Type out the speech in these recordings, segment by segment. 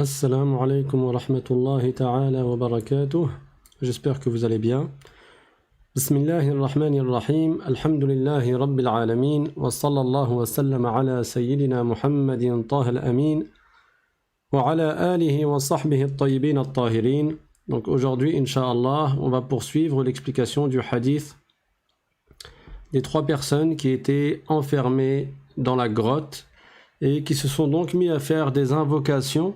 Assalamu alaikum wa rahmatullahi ta'ala wa barakatuh. J'espère que vous allez bien. Bismillahirrahmanirrahim. Alhamdulillahi rabbil alamin. Wa sallallahu wa sallam ala sayyidina Muhammadin taha al-amin. Wa ala alihi wa sahbihi at-tayyibin at-tahirin. Donc aujourd'hui, Inch'Allah, on va poursuivre l'explication du hadith des trois personnes qui étaient enfermées dans la grotte et qui se sont donc mis à faire des invocations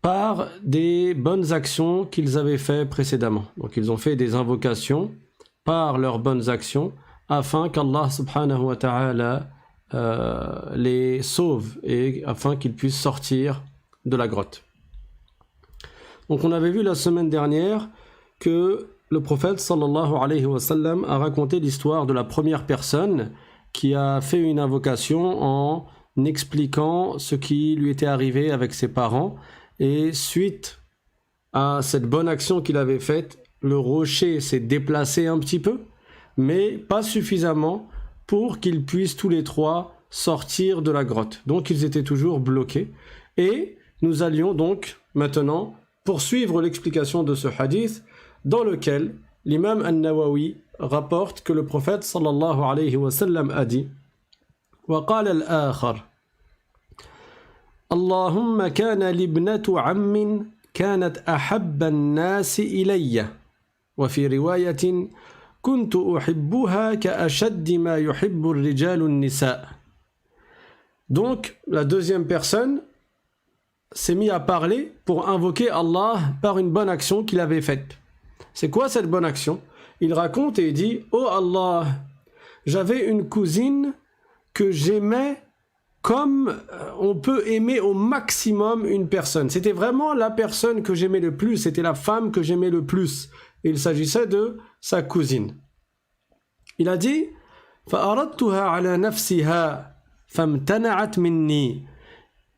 par des bonnes actions qu'ils avaient fait précédemment. Donc ils ont fait des invocations par leurs bonnes actions afin qu'Allah subhanahu wa ta'ala les sauve et afin qu'ils puissent sortir de la grotte. Donc on avait vu la semaine dernière que le prophète sallallahu alayhi wa sallam a raconté l'histoire de la première personne qui a fait une invocation en expliquant ce qui lui était arrivé avec ses parents. Et suite à cette bonne action qu'il avait faite, le rocher s'est déplacé un petit peu, mais pas suffisamment pour qu'ils puissent tous les trois sortir de la grotte. Donc ils étaient toujours bloqués. Et nous allions donc maintenant poursuivre l'explication de ce hadith dans lequel l'imam An-Nawawi rapporte que le prophète sallallahu alayhi wa sallam a dit وقال الآخر اللهم كان لابنة عم كانت أحب الناس إلي وفي رواية كنت أحبها كأشد ما يحب الرجال النساء. Donc la deuxième personne s'est mis à parler pour invoquer Allah par une bonne action qu'il avait faite. C'est quoi cette bonne action? Il raconte et il dit « Oh Allah, j'avais une cousine que j'aimais comme on peut aimer au maximum une personne. C'était vraiment la personne que j'aimais le plus, c'était la femme que j'aimais le plus. Et il s'agissait de sa cousine. Il a dit فَأَرَدْتُهَا عَلَى نَفْسِهَا فَامْتَنَعَتْ مِنِّي.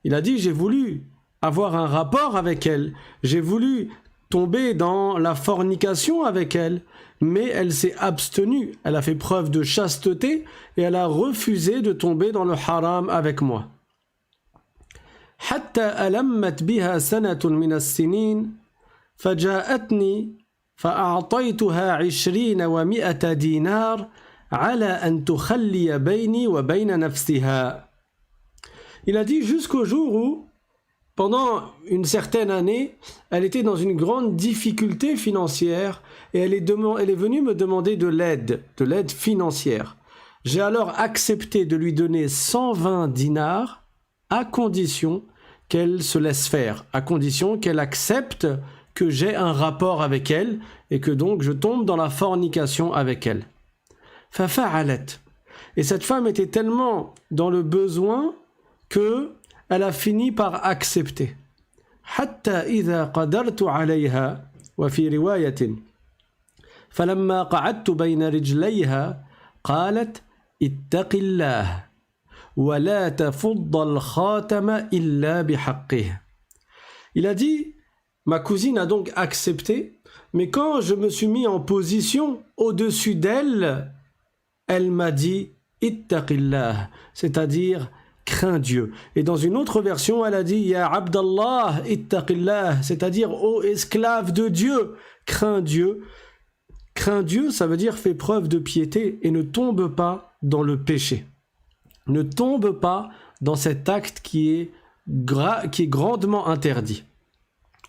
Il a dit, j'ai voulu avoir un rapport avec elle, j'ai voulu tomber dans la fornication avec elle, mais elle s'est abstenue, elle a fait preuve de chasteté et elle a refusé de tomber dans le haram avec moi. حتى ألمت بها سنة من السنين فجاءتني فأعطيتها 20 و100 دينار على أن تخلي بيني وبين نفسها. Il a dit jusqu'au jour où, pendant une certaine année, elle était dans une grande difficulté financière et elle est venue me demander de l'aide financière. J'ai alors accepté de lui donner 120 dinars à condition qu'elle se laisse faire, à condition qu'elle accepte que j'ai un rapport avec elle et que donc je tombe dans la fornication avec elle. فَفَعَلَتْ. Et cette femme était tellement dans le besoin que elle a fini par accepter. حتى إذا قدرت عليها وفي رواية فلما قعدت بين رجليها قالت اتق الله ولا تفض الخاتم إلا بحقه. Il a dit, ma cousine a donc accepté, mais quand je me suis mis en position au-dessus d'elle, elle m'a dit اتق الله, c'est-à-dire crains Dieu. Et dans une autre version, elle a dit Ya Abdallah ittaqillah, c'est-à-dire ô esclave de Dieu, crains Dieu. Crains Dieu, ça veut dire fais preuve de piété et ne tombe pas dans le péché. Ne tombe pas dans cet acte qui est grandement interdit.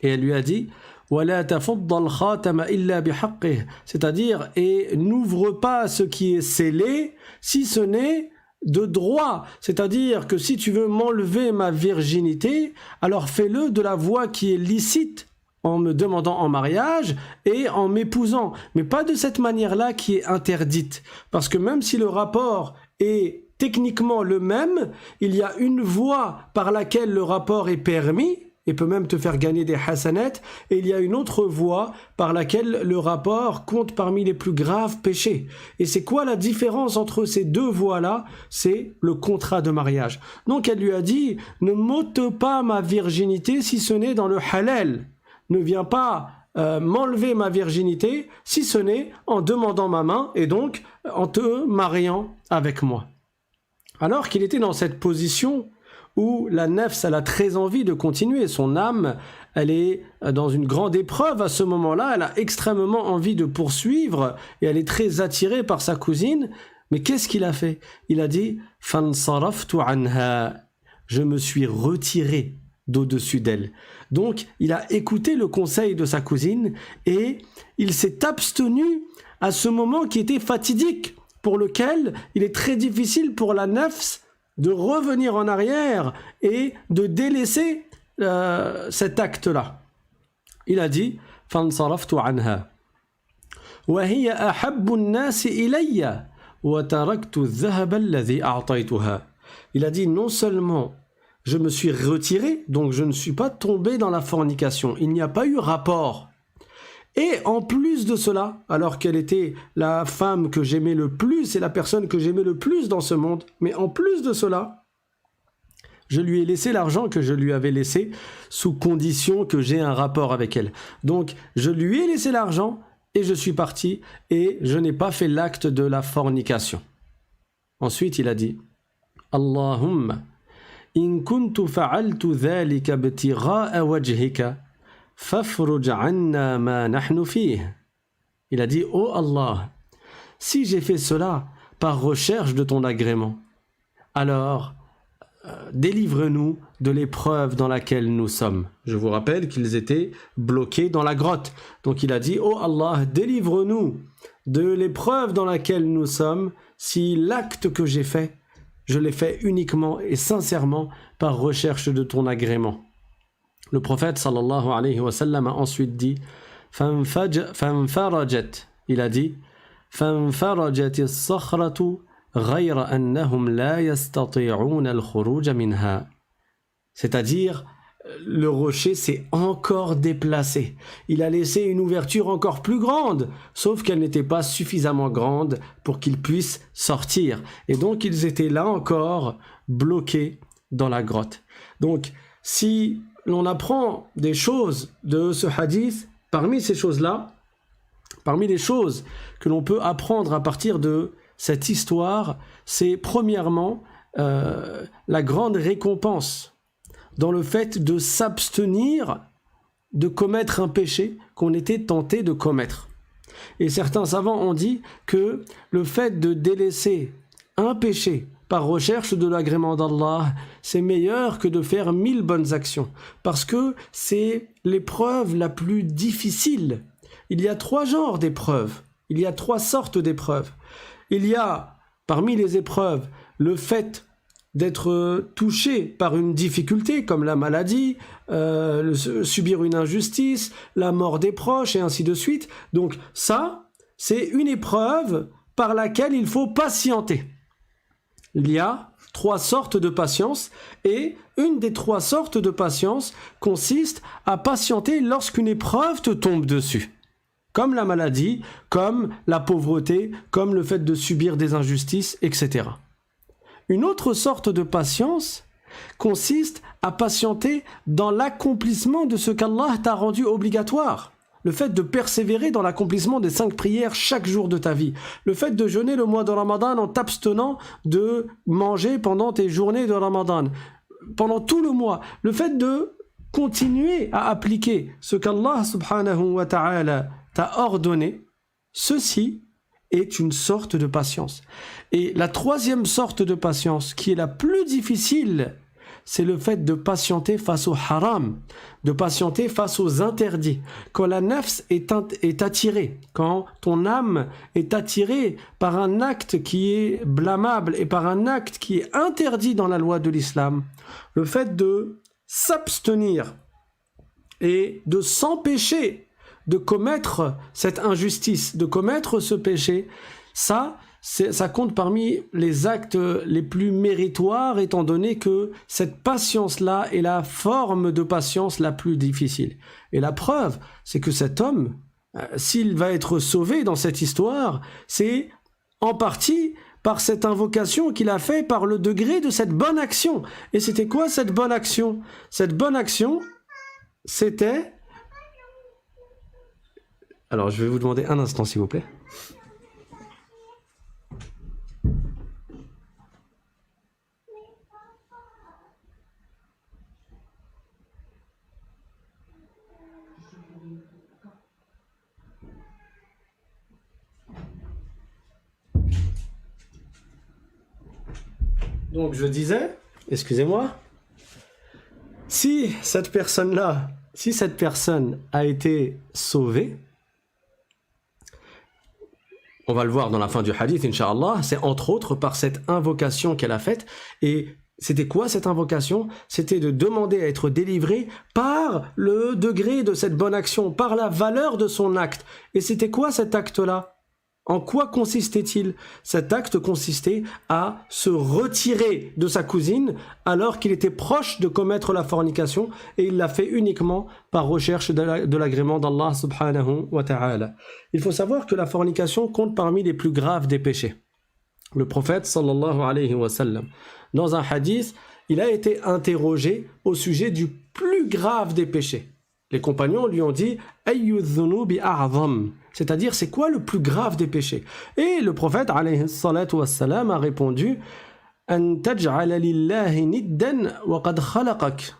Et elle lui a dit وَلَا تَفُضَّ الْخَاتَمَ إِلَّا بِحَقِّهِ, c'est-à-dire et n'ouvre pas ce qui est scellé si ce n'est de droit, c'est-à-dire que si tu veux m'enlever ma virginité, alors fais-le de la voie qui est licite, en me demandant en mariage et en m'épousant, mais pas de cette manière-là qui est interdite, parce que même si le rapport est techniquement le même, il y a une voie par laquelle le rapport est permis, et peut même te faire gagner des hasanats, et il y a une autre voie par laquelle le rapport compte parmi les plus graves péchés. Et c'est quoi la différence entre ces deux voies-là? C'est le contrat de mariage. Donc elle lui a dit, ne m'ôte pas ma virginité si ce n'est dans le halal. Ne viens pas m'enlever ma virginité si ce n'est en demandant ma main et donc en te mariant avec moi. Alors qu'il était dans cette position où la nefs, elle a très envie de continuer. Son âme, elle est dans une grande épreuve à ce moment-là. Elle a extrêmement envie de poursuivre et elle est très attirée par sa cousine. Mais qu'est-ce qu'il a fait? Il a dit « Fansaraftu anha » je me suis retiré d'au-dessus d'elle. Donc, il a écouté le conseil de sa cousine et il s'est abstenu à ce moment qui était fatidique, pour lequel il est très difficile pour la nefs de revenir en arrière et de délaisser cet acte-là. Il a dit « Fansaraftu anha » وهي أحب الناس إلي وتركت الذهب الذي أعطيتها. Il a dit non seulement je me suis retiré, donc je ne suis pas tombé dans la fornication, il n'y a pas eu rapport. Et en plus de cela, alors qu'elle était la femme que j'aimais le plus et la personne que j'aimais le plus dans ce monde, mais en plus de cela, je lui ai laissé l'argent que je lui avais laissé sous condition que j'ai un rapport avec elle. Donc je lui ai laissé l'argent et je suis parti et je n'ai pas fait l'acte de la fornication. Ensuite il a dit Allahumma in kuntu fa'altu dhalika ibtigha'a wajhika fafruj 'anna ma nahnu fihi. Il a dit oh Allah, si j'ai fait cela par recherche de ton agrément, alors délivre-nous de l'épreuve dans laquelle nous sommes. Je vous rappelle qu'ils étaient bloqués dans la grotte. Donc il a dit oh Allah, délivre-nous de l'épreuve dans laquelle nous sommes si l'acte que j'ai fait, je l'ai fait uniquement et sincèrement par recherche de ton agrément. Le prophète sallallahu alayhi wa sallam a ensuite dit fanfarajat, il a dit fanfarajat as-sakhratu ghayra annahum la yastati'un al-khuruj minha. C'est-à-dire le rocher s'est encore déplacé. Il a laissé une ouverture encore plus grande, sauf qu'elle n'était pas suffisamment grande pour qu'ils puissent sortir. Et donc ils étaient là encore bloqués dans la grotte. Donc si l'on apprend des choses de ce hadith, parmi ces choses-là, parmi les choses que l'on peut apprendre à partir de cette histoire, c'est premièrement la grande récompense dans le fait de s'abstenir de commettre un péché qu'on était tenté de commettre. Et certains savants ont dit que le fait de délaisser un péché par recherche de l'agrément d'Allah, c'est meilleur que de faire 1000 bonnes actions, parce que c'est l'épreuve la plus difficile. Il y a 3 genres d'épreuves, il y a 3 sortes d'épreuves. Il y a, parmi les épreuves, le fait d'être touché par une difficulté comme la maladie, subir une injustice, la mort des proches et ainsi de suite. Donc ça, c'est une épreuve par laquelle il faut patienter. Il y a 3 sortes de patience et une des 3 sortes de patience consiste à patienter lorsqu'une épreuve te tombe dessus. Comme la maladie, comme la pauvreté, comme le fait de subir des injustices, etc. Une autre sorte de patience consiste à patienter dans l'accomplissement de ce qu'Allah t'a rendu obligatoire. Le fait de persévérer dans l'accomplissement des 5 prières chaque jour de ta vie. Le fait de jeûner le mois de Ramadan en t'abstenant de manger pendant tes journées de Ramadan. Pendant tout le mois. Le fait de continuer à appliquer ce qu'Allah subhanahu wa ta'ala t'a ordonné. Ceci est une sorte de patience. Et la 3e sorte de patience, qui est la plus difficile, c'est le fait de patienter face au haram, de patienter face aux interdits. Quand la nafs est attirée, quand ton âme est attirée par un acte qui est blâmable et par un acte qui est interdit dans la loi de l'islam, le fait de s'abstenir et de s'empêcher de commettre cette injustice, de commettre ce péché, ça compte parmi les actes les plus méritoires, étant donné que cette patience-là est la forme de patience la plus difficile. Et la preuve, c'est que cet homme, s'il va être sauvé dans cette histoire, c'est en partie par cette invocation qu'il a fait par le degré de cette bonne action. Et c'était quoi cette bonne action? Cette bonne action, c'était... Alors, je vais vous demander un instant, s'il vous plaît. Donc je disais, excusez-moi, si cette personne a été sauvée, on va le voir dans la fin du hadith, Inch'Allah, c'est entre autres par cette invocation qu'elle a faite. Et c'était quoi cette invocation? C'était de demander à être délivrée par le degré de cette bonne action, par la valeur de son acte. Et c'était quoi cet acte-là? En quoi consistait-il? Cet acte consistait à se retirer de sa cousine alors qu'il était proche de commettre la fornication, et il l'a fait uniquement par recherche de l'agrément d'Allah subhanahu wa ta'ala. Il faut savoir que la fornication compte parmi les plus graves des péchés. Le prophète sallallahu alayhi wa sallam, dans un hadith, il a été interrogé au sujet du plus grave des péchés. Les compagnons lui ont dit « Ayyu dhunubi a'zam » c'est-à-dire c'est quoi le plus grave des péchés? Et le prophète alayhi salatu wassalam a répondu « An taj'ala lillahi niddan wa qad khalaqak »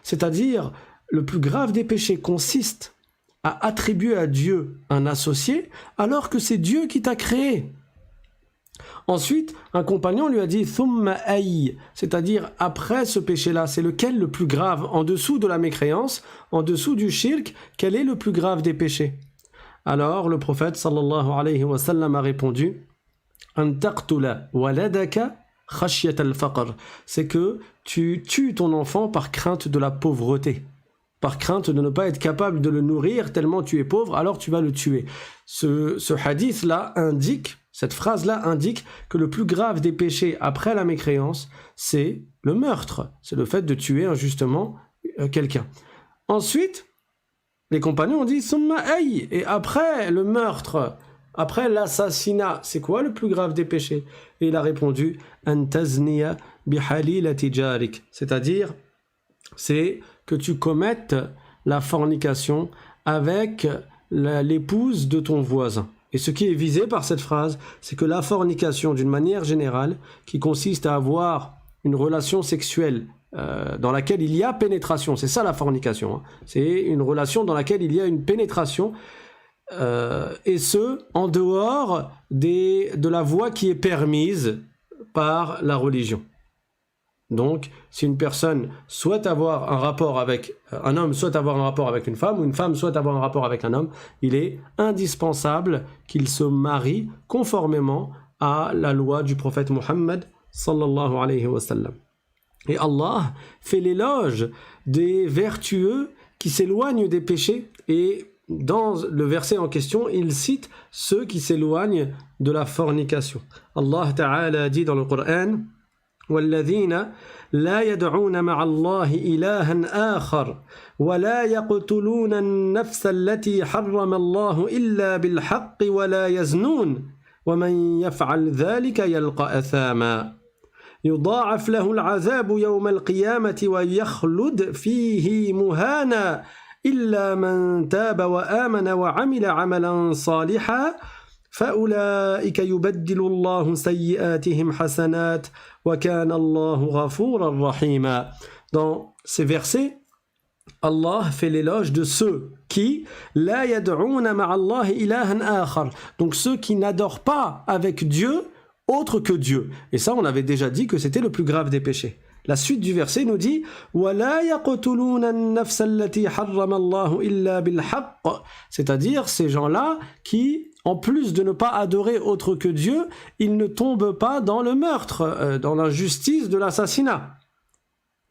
c'est-à-dire le plus grave des péchés consiste à attribuer à Dieu un associé alors que c'est Dieu qui t'a créé. Ensuite, un compagnon lui a dit « Thumma ay » c'est-à-dire après ce péché-là, c'est lequel le plus grave? En dessous de la mécréance, en dessous du shirk, quel est le plus grave des péchés? Alors le prophète sallallahu alayhi wa sallam a répondu « An taqtula waladaka khashyat al-faqr » c'est que tu tues ton enfant par crainte de la pauvreté. Par crainte de ne pas être capable de le nourrir tellement tu es pauvre, alors tu vas le tuer. Ce hadith-là indique, cette phrase-là indique que le plus grave des péchés après la mécréance, c'est le meurtre. C'est le fait de tuer injustement quelqu'un. Ensuite, les compagnons ont dit « Summa ay » et après le meurtre, après l'assassinat, c'est quoi le plus grave des péchés? Et il a répondu « An tazniya bihalilati jarik » c'est-à-dire, c'est que tu commettes la fornication avec l'épouse de ton voisin. Et ce qui est visé par cette phrase, c'est que la fornication, d'une manière générale, qui consiste à avoir une relation sexuelle dans laquelle il y a pénétration, c'est ça la fornication, hein. C'est une relation dans laquelle il y a une pénétration, et ce, en dehors de la voie qui est permise par la religion. Donc, si une personne souhaite avoir un rapport avec un homme, souhaite avoir un rapport avec une femme, ou une femme souhaite avoir un rapport avec un homme, il est indispensable qu'il se marie conformément à la loi du prophète Muhammad sallallahu alayhi wa sallam. Et Allah fait l'éloge des vertueux qui s'éloignent des péchés, et dans le verset en question, il cite ceux qui s'éloignent de la fornication. Allah Ta'ala dit dans le Coran والذين لا يدعون مع الله إلها آخر ولا يقتلون النفس التي حرم الله إلا بالحق ولا يزنون ومن يفعل ذلك يلقى أثاما يضاعف له العذاب يوم القيامة ويخلد فيه مهانا إلا من تاب وآمن وعمل عملا صالحا فأولئك يبدل الله سيئاتهم حسنات وكان الله غفورا رحيما. Dans ces versets, Allah fait l'éloge de ceux qui لا يدعون مع الله إلها آخر, donc ceux qui n'adorent pas avec Dieu autre que Dieu. Et ça, on avait déjà dit que c'était le plus grave des péchés. La suite du verset nous dit وَلَا يَقْتُلُونَ النَّفْسَ الَّتِي حَرَّمَ اللَّهُ إِلَّا بِالْحَقِّ, c'est-à-dire ces gens-là qui, en plus de ne pas adorer autre que Dieu, ils ne tombent pas dans le meurtre, dans l'injustice de l'assassinat.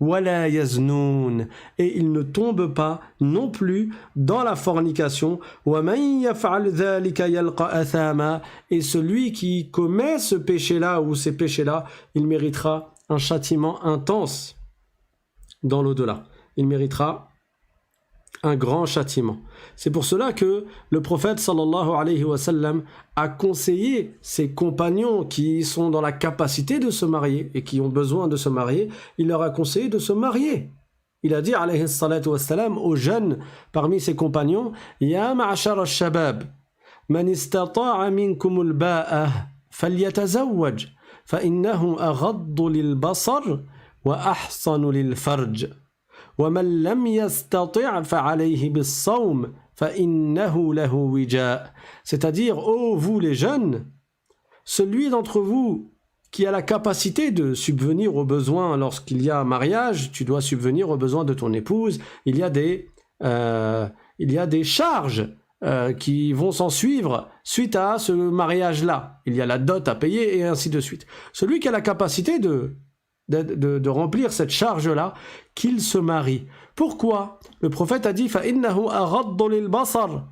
وَلَا يَزْنُونَ, et ils ne tombent pas non plus dans la fornication. وَمَنْ يَفْعَلْ ذَلِكَ يَلْقَى أَثَامًا, et celui qui commet ce péché-là ou ces péchés-là, il méritera un châtiment intense dans l'au-delà. Il méritera un grand châtiment. C'est pour cela que le prophète sallallahu alayhi wa sallam a conseillé ses compagnons qui sont dans la capacité de se marier et qui ont besoin de se marier, il leur a conseillé de se marier. Il a dit alayhi salatu wa sallam aux jeunes parmi ses compagnons Ya ma'ashara al-shabab man istata'a minkum al-ba'a falyatazawwaj فإنه أغض للبصر وأحصن للفرج ومن لم يستطع فعليه بالصوم فإنه له وجاء. C'est-à-dire, ô vous les jeunes, celui d'entre vous qui a la capacité de subvenir aux besoins lorsqu'il y a un mariage, tu dois subvenir aux besoins de ton épouse, il y a des charges qui vont s'en suivre suite à ce mariage-là. Il y a la dot à payer et ainsi de suite. Celui qui a la capacité de remplir cette charge-là, qu'il se marie. Pourquoi? Le prophète a dit فَإِنَّهُ أَغَضُّ لِلْبَصَرِ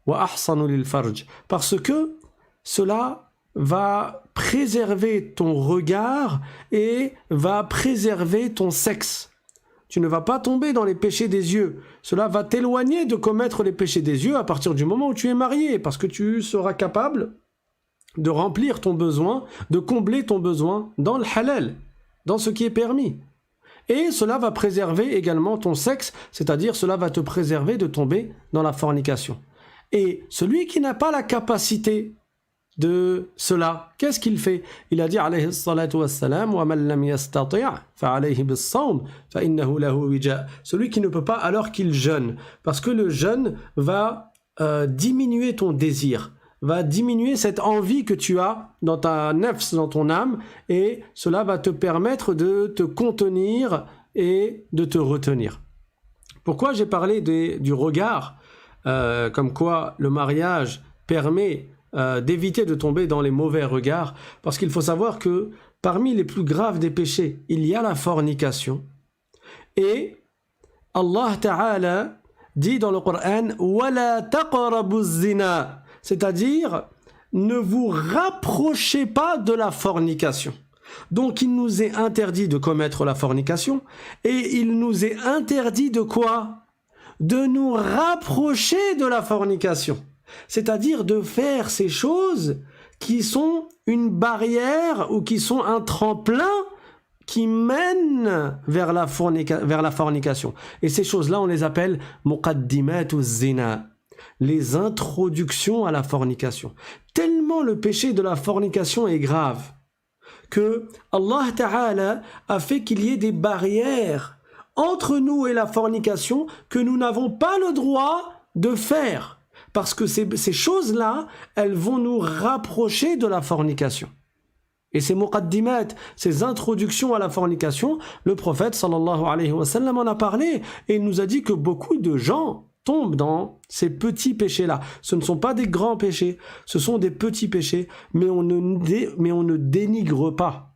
وَأَحْصَنُ لِلْفَرْجِ. Parce que cela va préserver ton regard et va préserver ton sexe. Tu ne vas pas tomber dans les péchés des yeux. Cela va t'éloigner de commettre les péchés des yeux à partir du moment où tu es marié, parce que tu seras capable de remplir ton besoin, de combler ton besoin dans le halal, dans ce qui est permis. Et cela va préserver également ton sexe, c'est-à-dire cela va te préserver de tomber dans la fornication. Et celui qui n'a pas la capacité de cela, qu'est-ce qu'il fait? Il a dit alayhi salatu wassalam wa man lam yastati' fa alayhi bis-sawm fa innahu lahu wija'. Celui qui ne peut pas alors qu'il jeûne, parce que le jeûne va diminuer ton désir, va diminuer cette envie que tu as dans ta nafs, dans ton âme, et cela va te permettre de te contenir et de te retenir. Pourquoi j'ai parlé du regard, comme quoi le mariage permet d'éviter de tomber dans les mauvais regards, parce qu'il faut savoir que parmi les plus graves des péchés, il y a la fornication. Et Allah Ta'ala dit dans le Coran « Wala taqrabu zina », c'est-à-dire ne vous rapprochez pas de la fornication. Donc il nous est interdit de commettre la fornication, et il nous est interdit de quoi? De nous rapprocher de la fornication. C'est-à-dire de faire ces choses qui sont une barrière ou qui sont un tremplin qui mène vers la fornication. Et ces choses-là, on les appelle muqaddimat zina, les introductions à la fornication. Tellement le péché de la fornication est grave que Allah Ta'ala a fait qu'il y ait des barrières entre nous et la fornication que nous n'avons pas le droit de faire. Parce que ces choses-là, elles vont nous rapprocher de la fornication. Et ces muqaddimat, ces introductions à la fornication, le prophète sallallahu alayhi wa sallam en a parlé et il nous a dit que beaucoup de gens tombent dans ces petits péchés-là. Ce ne sont pas des grands péchés, ce sont des petits péchés, mais on ne dénigre pas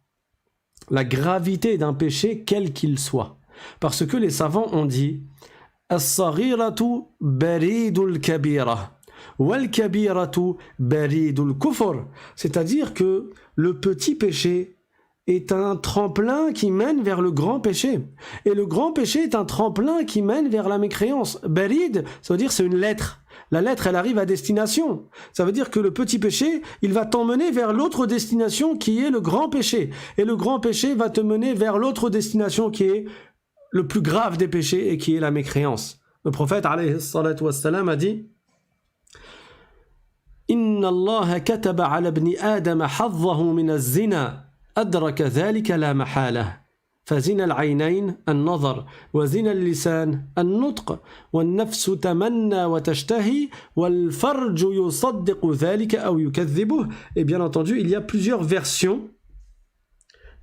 la gravité d'un péché quel qu'il soit. Parce que les savants ont dit As-saghiratu baridul kabira wal kabiratu baridul kufr, c'est-à-dire que le petit péché est un tremplin qui mène vers le grand péché, et le grand péché est un tremplin qui mène vers la mécréance. Barid, ça veut dire c'est une lettre. La lettre, elle arrive à destination. Ça veut dire que le petit péché, il va t'emmener vers l'autre destination qui est le grand péché, et le grand péché va te mener vers l'autre destination qui est le plus grave des péchés et qui est la mécréance. Le prophète alayhi salatu wassalam a dit Inna Allah kataba ala ibni Adam haddahu min az-zina adraka dhalika la mahala فزنا العينين النظر وزنا اللسان النطق والنفس تمنى وتشتهي والفرج يصدق ذلك أو يكذبه. Et bien entendu, il y a plusieurs versions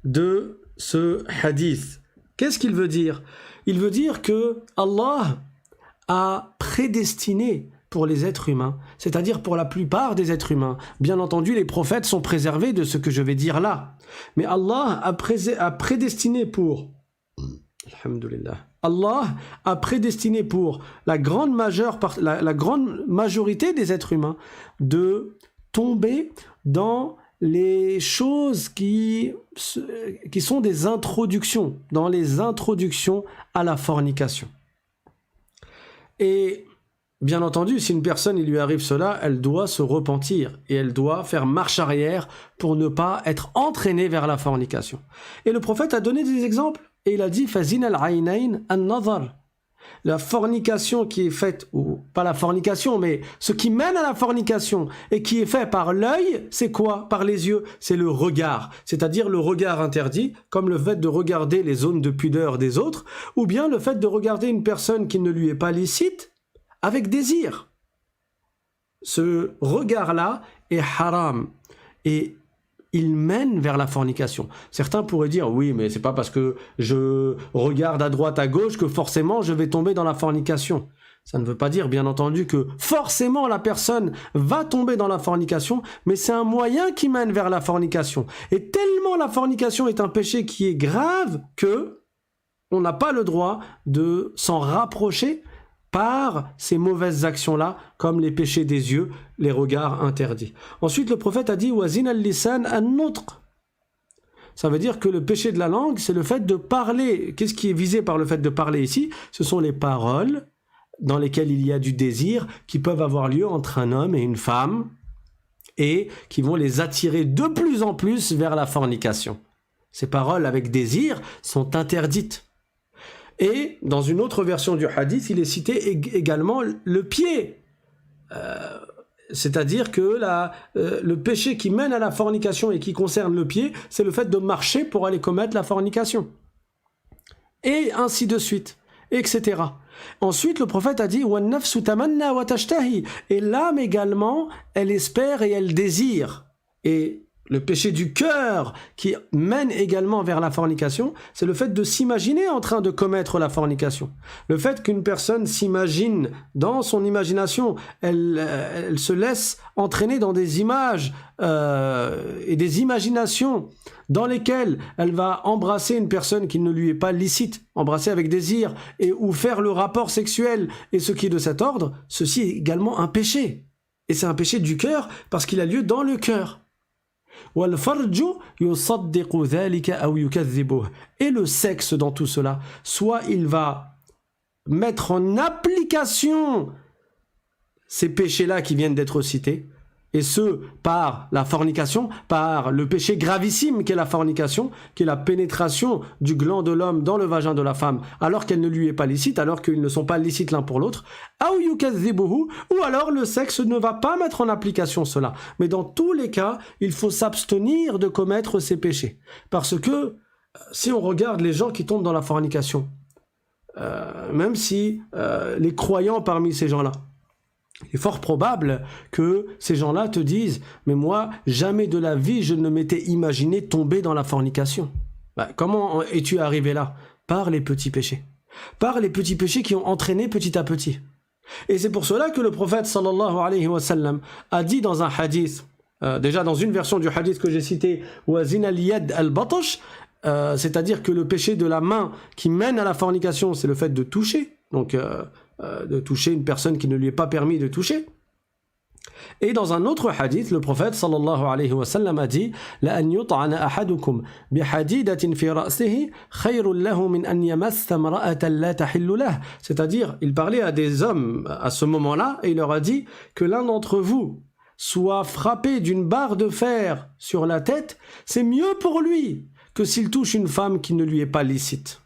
de ce hadith. Qu'est-ce qu'il veut dire? Il veut dire que Allah a prédestiné pour les êtres humains, c'est-à-dire pour la plupart des êtres humains. Bien entendu, les prophètes sont préservés de ce que je vais dire là. Mais Allah a prédestiné pour... Alhamdulillah. Allah a prédestiné pour la grande majorité des êtres humains de tomber dans les choses qui sont des introductions, dans les introductions à la fornication. Et bien entendu, si une personne, il lui arrive cela, elle doit se repentir et elle doit faire marche arrière pour ne pas être entraînée vers la fornication. Et le prophète a donné des exemples et il a dit « Fazina al-aynayn an-nazar » la fornication qui est faite, ou pas la fornication, mais ce qui mène à la fornication et qui est fait par l'œil, c'est quoi? Par les yeux, c'est le regard, c'est-à-dire le regard interdit, comme le fait de regarder les zones de pudeur des autres, ou bien le fait de regarder une personne qui ne lui est pas licite avec désir. Ce regard-là est haram. Et il mène vers la fornication. Certains pourraient dire, oui, mais c'est pas parce que je regarde à droite, à gauche que forcément je vais tomber dans la fornication. Ça ne veut pas dire, bien entendu, que forcément la personne va tomber dans la fornication, mais c'est un moyen qui mène vers la fornication. Et tellement la fornication est un péché qui est grave que on n'a pas le droit de s'en rapprocher par ces mauvaises actions-là, comme les péchés des yeux, les regards interdits. Ensuite, le prophète a dit « Wazin al-lisan an-nutq ». Ça veut dire que le péché de la langue, c'est le fait de parler. Qu'est-ce qui est visé par le fait de parler ici? Ce sont les paroles dans lesquelles il y a du désir qui peuvent avoir lieu entre un homme et une femme et qui vont les attirer de plus en plus vers la fornication. Ces paroles avec désir sont interdites. Et dans une autre version du hadith, il est cité également le pied. C'est-à-dire que le péché qui mène à la fornication et qui concerne le pied, c'est le fait de marcher pour aller commettre la fornication. Et ainsi de suite, etc. Ensuite, le prophète a dit « Et l'âme également, elle espère et elle désire. » Et le péché du cœur qui mène également vers la fornication, c'est le fait de s'imaginer en train de commettre la fornication. Le fait qu'une personne s'imagine dans son imagination, elle se laisse entraîner dans des images et des imaginations dans lesquelles elle va embrasser une personne qui ne lui est pas licite, embrasser avec désir ou faire le rapport sexuel et ce qui est de cet ordre, ceci est également un péché. Et c'est un péché du cœur parce qu'il a lieu dans le cœur. Et le sexe dans tout cela, soit il va mettre en application ces péchés-là qui viennent d'être cités, et ce, par la fornication, par le péché gravissime qu'est la fornication, qui est la pénétration du gland de l'homme dans le vagin de la femme, alors qu'elle ne lui est pas licite, alors qu'ils ne sont pas licites l'un pour l'autre, ou alors le sexe ne va pas mettre en application cela. Mais dans tous les cas, il faut s'abstenir de commettre ces péchés. Parce que, si on regarde les gens qui tombent dans la fornication, même si les croyants parmi ces gens-là, il est fort probable que ces gens-là te disent « Mais moi, jamais de la vie, je ne m'étais imaginé tomber dans la fornication. » Comment es-tu arrivé là? Par les petits péchés. Par les petits péchés qui ont entraîné petit à petit. Et c'est pour cela que le prophète sallallahu alayhi wa sallam a dit dans un hadith, déjà dans une version du hadith que j'ai cité, « Wazin al-yad al-batash », c'est-à-dire que le péché de la main qui mène à la fornication, c'est le fait de toucher. Donc, de toucher une personne qui ne lui est pas permis de toucher. Et dans un autre hadith, le prophète sallallahu alayhi wa sallam a dit la an yut'ana ahadukum bi hadidatin fi ra'sihi khayrun lahu min an yamassa imra'atan la tahillu lahu. C'est-à-dire, il parlait à des hommes à ce moment-là et il leur a dit que l'un d'entre vous soit frappé d'une barre de fer sur la tête, c'est mieux pour lui que s'il touche une femme qui ne lui est pas licite.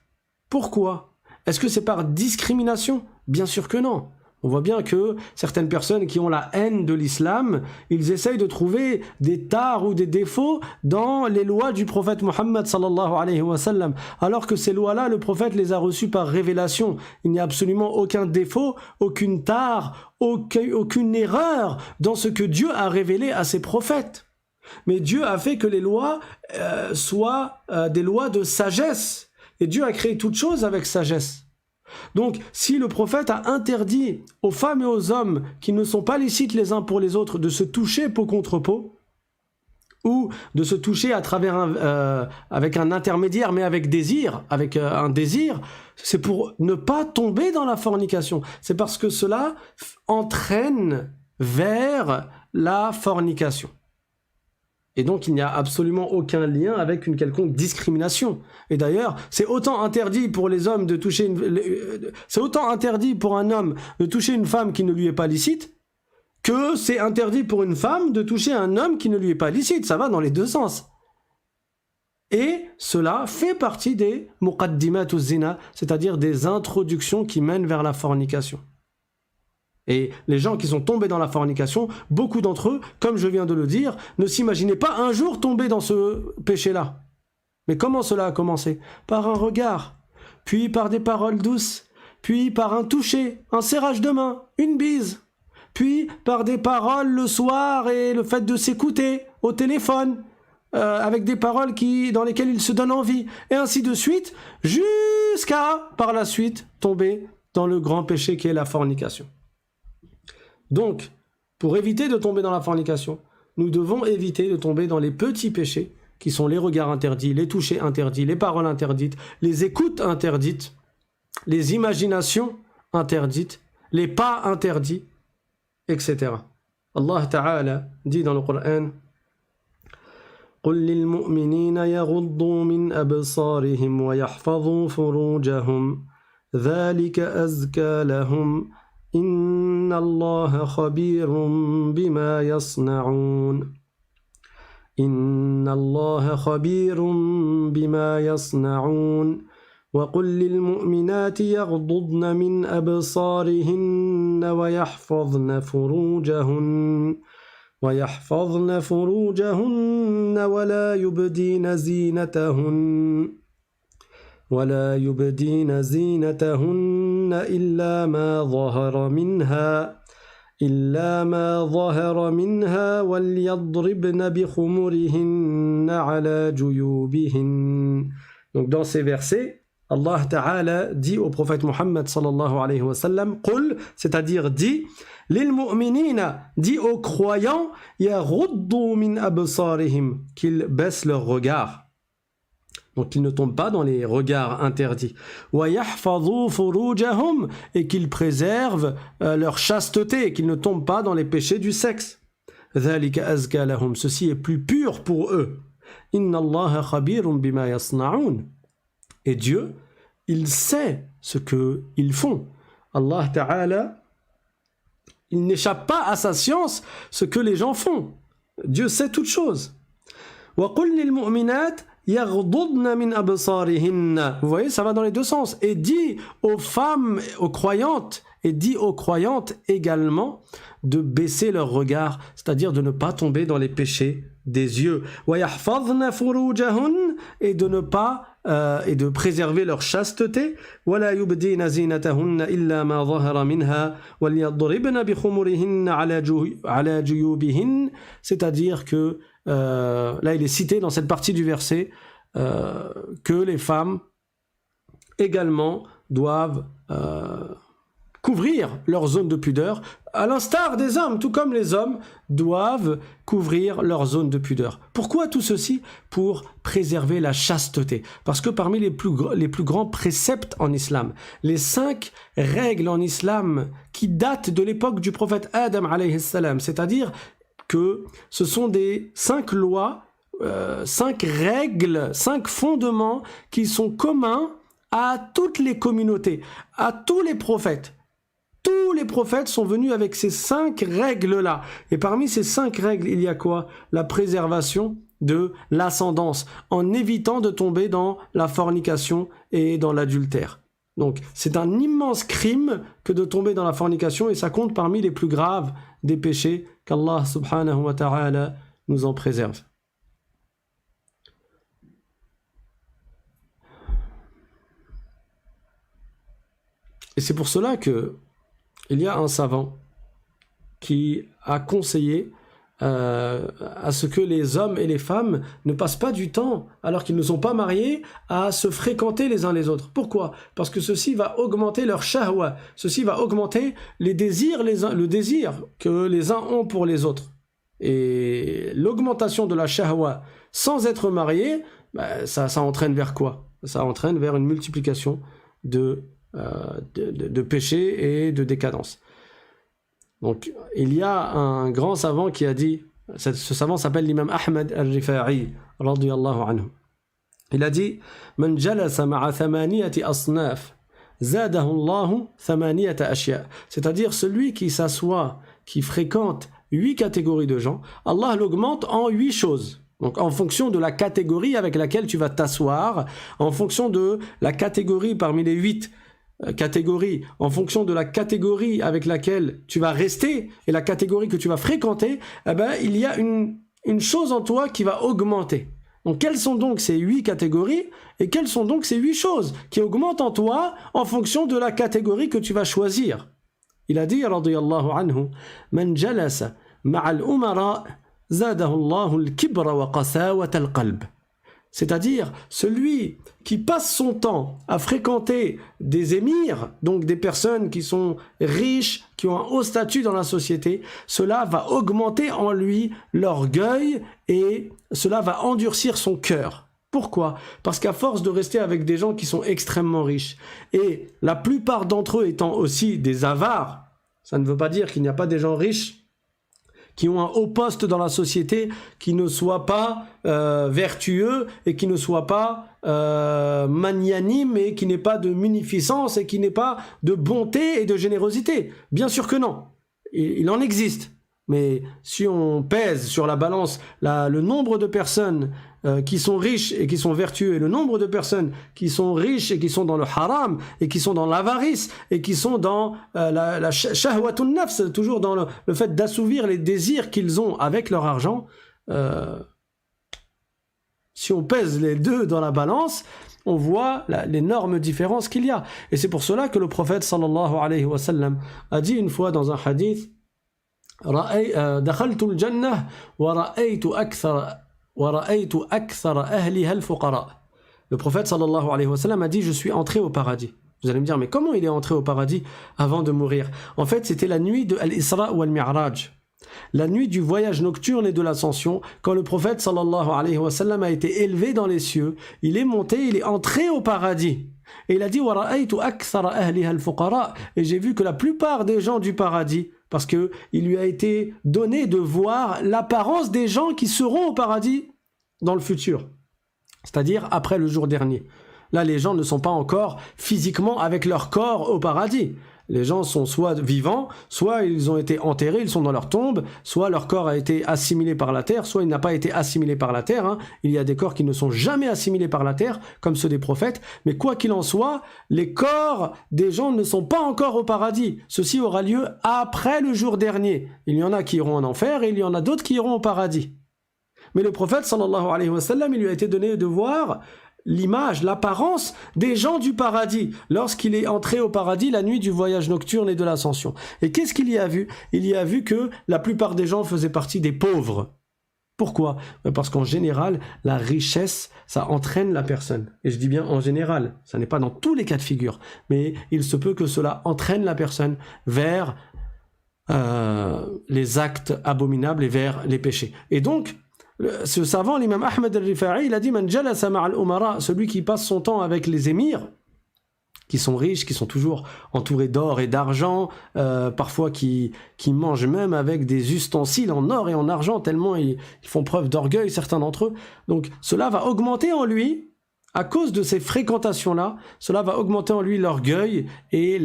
Pourquoi? Est-ce que c'est par discrimination? Bien sûr que non. On voit bien que certaines personnes qui ont la haine de l'islam, ils essayent de trouver des tares ou des défauts dans les lois du prophète Mohammed sallallahu alayhi wa sallam. Alors que ces lois-là, le prophète les a reçues par révélation. Il n'y a absolument aucun défaut, aucune tare, aucune erreur dans ce que Dieu a révélé à ses prophètes. Mais Dieu a fait que les lois soient des lois de sagesse. Et Dieu a créé toutes choses avec sagesse. Donc, si le prophète a interdit aux femmes et aux hommes qui ne sont pas licites les uns pour les autres de se toucher peau contre peau, ou de se toucher à travers avec un intermédiaire, mais avec désir, avec un désir, c'est pour ne pas tomber dans la fornication. C'est parce que cela entraîne vers la fornication. Et donc, il n'y a absolument aucun lien avec une quelconque discrimination. Et d'ailleurs, c'est autant interdit pour les hommes de toucher c'est autant interdit pour un homme de toucher une femme qui ne lui est pas licite que c'est interdit pour une femme de toucher un homme qui ne lui est pas licite. Ça va dans les deux sens. Et cela fait partie des muqaddimat uz-zina, c'est-à-dire des introductions qui mènent vers la fornication. Et les gens qui sont tombés dans la fornication, beaucoup d'entre eux, comme je viens de le dire, ne s'imaginaient pas un jour tomber dans ce péché-là. Mais comment cela a commencé? Par un regard, puis par des paroles douces, puis par un toucher, un serrage de main, une bise, puis par des paroles le soir et le fait de s'écouter au téléphone, avec des paroles dans lesquelles il se donne envie, et ainsi de suite, jusqu'à, par la suite, tomber dans le grand péché qui est la fornication. Donc, pour éviter de tomber dans la fornication, nous devons éviter de tomber dans les petits péchés, qui sont les regards interdits, les touchers interdits, les paroles interdites, les écoutes interdites, les imaginations interdites, les pas interdits, etc. Allah Ta'ala dit dans le Coran: قل للمؤمنين يغضوا من أبصارهم ويحفظوا فروجهم ذلك أزكى لهم إن الله خبير بما يصنعون إن الله خبير بما يصنعون وقل للمؤمنات يغضضن من أبصارهن ويحفظن فروجهن ولا يبدين زينتهن إلا ما ظهر منها وليضربن بخمرهن على جيوبهن. Donc dans ces versets, Allah Ta'ala dit au prophète Muhammad sallallahu alayhi wa sallam, qul, c'est-à-dire dit, lil mu'minina, dit aux croyants, yaghuddu min absarihim, qu'ils baissent leur regard. Donc qu'ils ne tombent pas dans les regards interdits. Wa yahfadhu furujahum, et qu'ils préservent leur chasteté, qu'ils ne tombent pas dans les péchés du sexe. Dhalika azka lahum, ceci est plus pur pour eux. Inna Allaha khabirun bima yasna'un. Et Dieu, il sait ce qu'ils font. Allah Ta'ala, il n'échappe pas à sa science ce que les gens font. Dieu sait toutes choses. Wa qul lil mu'minat yaghdudna min absarihinna. Vous voyez, ça va dans les deux sens. Et dit aux femmes, aux croyantes, et dit aux croyantes également de baisser leur regard, c'est-à-dire de ne pas tomber dans les péchés des yeux. Wa yahfazna furujahun, et de ne pas et de préserver leur chasteté. Wala yubdina zinatahunna illa ma zahara minha walyadribna bi khumurihinna ala juyubihin, c'est-à-dire que là il est cité dans cette partie du verset que les femmes également doivent couvrir leur zone de pudeur, à l'instar des hommes, tout comme les hommes doivent couvrir leur zone de pudeur. Pourquoi tout ceci? Pour préserver la chasteté. Parce que parmi les plus grands préceptes en islam, les 5 règles en islam qui datent de l'époque du prophète Adam alayhi salam, c'est-à-dire que ce sont des 5 lois, 5 règles, 5 fondements qui sont communs à toutes les communautés, à tous les prophètes. Tous les prophètes sont venus avec ces 5 règles-là. Et parmi ces 5 règles, il y a quoi? La préservation de l'ascendance, en évitant de tomber dans la fornication et dans l'adultère. Donc, c'est un immense crime que de tomber dans la fornication, et ça compte parmi les plus graves des péchés, qu'Allah subhanahu wa ta'ala nous en préserve. Et c'est pour cela que il y a un savant qui a conseillé à ce que les hommes et les femmes ne passent pas du temps, alors qu'ils ne sont pas mariés, à se fréquenter les uns les autres. Pourquoi? Parce que ceci va augmenter leur shahwa, ceci va augmenter le désir que les uns ont pour les autres. Et l'augmentation de la shahwa sans être marié, ça entraîne vers quoi? Ça entraîne vers une multiplication de péché et de décadence. Donc il y a un grand savant qui a dit, ce savant s'appelle l'imam Ahmad al-Rifa'i radiyallahu anhu. Il a dit: Man jalasa ma'a thamaniyati asnaf zadahu Allahu thamaniyata ashya. C'est-à-dire celui qui s'assoit, qui fréquente 8 catégories de gens, Allah l'augmente en 8 choses. Donc en fonction de la catégorie avec laquelle tu vas t'asseoir, en fonction de la catégorie parmi les 8 catégories, en fonction de la catégorie avec laquelle tu vas rester et la catégorie que tu vas fréquenter, il y a une chose en toi qui va augmenter. Donc quelles sont donc ces 8 catégories et quelles sont donc ces 8 choses qui augmentent en toi en fonction de la catégorie que tu vas choisir? Il a dit radiyallahu anhu: Man jalasa ma'al umara زاده الله الكبر وقساوة القلب. C'est-à-dire celui qui passe son temps à fréquenter des émirs, donc des personnes qui sont riches, qui ont un haut statut dans la société, cela va augmenter en lui l'orgueil et cela va endurcir son cœur. Pourquoi? Parce qu'à force de rester avec des gens qui sont extrêmement riches, et la plupart d'entre eux étant aussi des avares, ça ne veut pas dire qu'il n'y a pas des gens riches qui ont un haut poste dans la société, qui ne soient pas vertueux et qui ne soient pas magnanimes et qui n'aient pas de munificence et qui n'aient pas de bonté et de générosité. Bien sûr que non. Il en existe. Mais si on pèse sur la balance le nombre de personnes qui sont riches et qui sont vertueux et le nombre de personnes qui sont riches et qui sont dans le haram et qui sont dans l'avarice et qui sont dans la shahwatun nafs, toujours dans le fait d'assouvir les désirs qu'ils ont avec leur argent, si on pèse les deux dans la balance, on voit l'énorme différence qu'il y a. Et c'est pour cela que le prophète sallallahu alayhi wa sallam a dit une fois dans un hadith: دخلت الجنة ورأيت أكثر أهلها الفقراء. Le prophète sallallahu alayhi wa sallam a dit: je suis entré au paradis. Vous allez me dire, mais comment il est entré au paradis avant de mourir? En fait, c'était la nuit de Al-Isra ou Al-Mi'raj, la nuit du voyage nocturne et de l'ascension, quand le prophète sallallahu alayhi wa sallam a été élevé dans les cieux. Il est monté, il est entré au paradis. Et il a dit: et j'ai vu que la plupart des gens du paradis, parce qu'il lui a été donné de voir l'apparence des gens qui seront au paradis dans le futur, c'est-à-dire après le jour dernier. Là, les gens ne sont pas encore physiquement avec leur corps au paradis. Les gens sont soit vivants, soit ils ont été enterrés, ils sont dans leur tombe, soit leur corps a été assimilé par la terre, soit il n'a pas été assimilé par la terre. Hein. Il y a des corps qui ne sont jamais assimilés par la terre, comme ceux des prophètes. Mais quoi qu'il en soit, les corps des gens ne sont pas encore au paradis. Ceci aura lieu après le jour dernier. Il y en a qui iront en enfer et il y en a d'autres qui iront au paradis. Mais le prophète, sallallahu alayhi wa sallam, il lui a été donné de voir l'image, l'apparence des gens du paradis lorsqu'il est entré au paradis la nuit du voyage nocturne et de l'ascension. Et qu'est-ce qu'il y a vu? Il y a vu que la plupart des gens faisaient partie des pauvres. Pourquoi? Parce qu'en général, la richesse, ça entraîne la personne. Et je dis bien en général, ça n'est pas dans tous les cas de figure, mais il se peut que cela entraîne la personne vers les actes abominables et vers les péchés. Et donc, ce savant, l'imam Ahmed al-Rifa'i, il a dit: Man jalasa ma'al umara, celui qui passe son temps avec les émirs, qui sont riches, qui sont toujours entourés d'or et d'argent, parfois qui mangent même avec des ustensiles en or et en argent, tellement ils font preuve d'orgueil, certains d'entre eux. Donc cela va augmenter en lui, à cause de ces fréquentations-là, cela va augmenter en lui l'orgueil et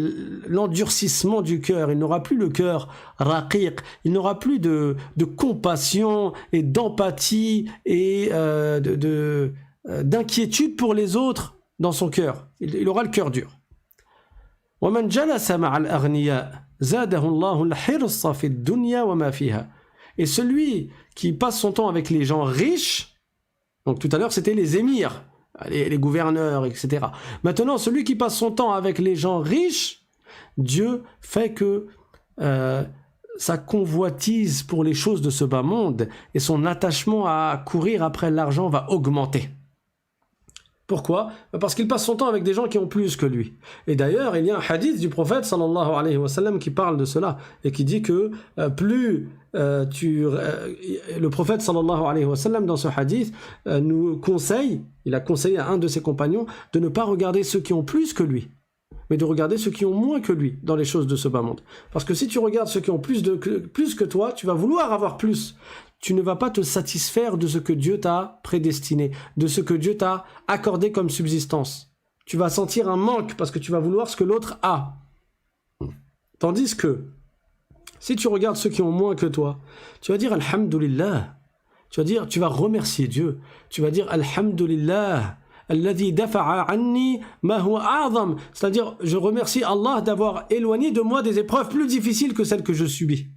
l'endurcissement du cœur. Il n'aura plus le cœur raqiq, il n'aura plus de compassion et d'empathie et d'inquiétude pour les autres dans son cœur. Il aura le cœur dur. وَمَنْ جَلَسَ مَعَ الْأَغْنِيَاءِ زَادَهُ اللَّهُ الْحِرْصَ فِي الدُّنْيَا وَمَا فِيهَا. Et celui qui passe son temps avec les gens riches, donc tout à l'heure c'était les émirs, les gouverneurs, etc. Maintenant, celui qui passe son temps avec les gens riches, Dieu fait que sa convoitise pour les choses de ce bas monde et son attachement à courir après l'argent va augmenter. Pourquoi? Parce qu'il passe son temps avec des gens qui ont plus que lui. Et d'ailleurs, il y a un hadith du prophète sallallahu alayhi wa sallam qui parle de cela et qui dit que le prophète sallallahu alayhi wa sallam dans ce hadith nous conseille, il a conseillé à un de ses compagnons de ne pas regarder ceux qui ont plus que lui, mais de regarder ceux qui ont moins que lui dans les choses de ce bas monde. Parce que si tu regardes ceux qui ont plus que toi, tu vas vouloir avoir plus. Tu ne vas pas te satisfaire de ce que Dieu t'a prédestiné, de ce que Dieu t'a accordé comme subsistance. Tu vas sentir un manque parce que tu vas vouloir ce que l'autre a. Tandis que, si tu regardes ceux qui ont moins que toi, tu vas dire Alhamdulillah. Tu vas remercier Dieu. Tu vas dire Alhamdulillah. Alladhi dafa'a anni ma huwa a'zam. C'est-à-dire, je remercie Allah d'avoir éloigné de moi des épreuves plus difficiles que celles que je subis.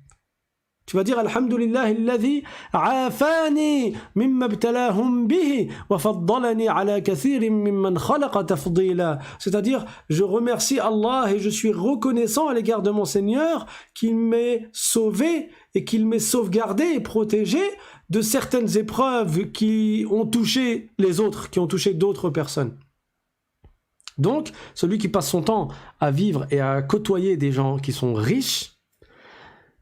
Tu vas dire Alhamdulillah alladhi afani mimma ibtalahum bihi wa faddalani ala kathirin mimman khalaqa tafdila. C'est-à-dire, je remercie Allah et je suis reconnaissant à l'égard de mon Seigneur qui m'ait sauvé et qu'il m'ait sauvegardé et protégé de certaines épreuves qui ont touché les autres, qui ont touché d'autres personnes. Donc, celui qui passe son temps à vivre et à côtoyer des gens qui sont riches,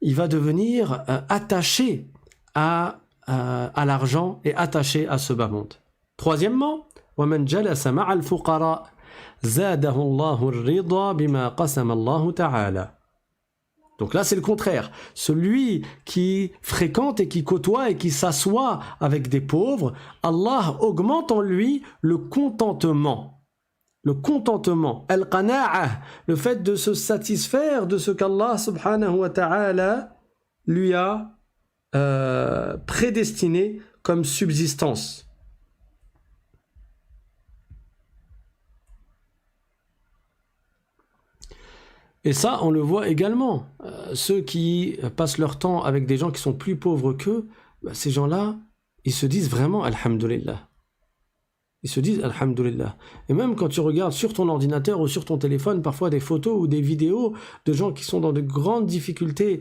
il va devenir attaché à l'argent et attaché à ce bas monde. Troisièmement, وَمَنْ جَلَسَ مَعَ الْفُقَرَاءِ زَادَهُ اللَّهُ الرِّضَى بِمَا قَسَمَ اللَّهُ تَعَالَى. Donc là, c'est le contraire. Celui qui fréquente et qui côtoie et qui s'assoit avec des pauvres, Allah augmente en lui le contentement. Le contentement, al-qana'a, le fait de se satisfaire de ce qu'Allah subhanahu wa ta'ala lui a prédestiné comme subsistance. Et ça, on le voit également. Ceux qui passent leur temps avec des gens qui sont plus pauvres qu'eux, ces gens-là, ils se disent vraiment Alhamdulillah. Ils se disent Alhamdulillah. Et même quand tu regardes sur ton ordinateur ou sur ton téléphone, parfois des photos ou des vidéos de gens qui sont dans de grandes difficultés,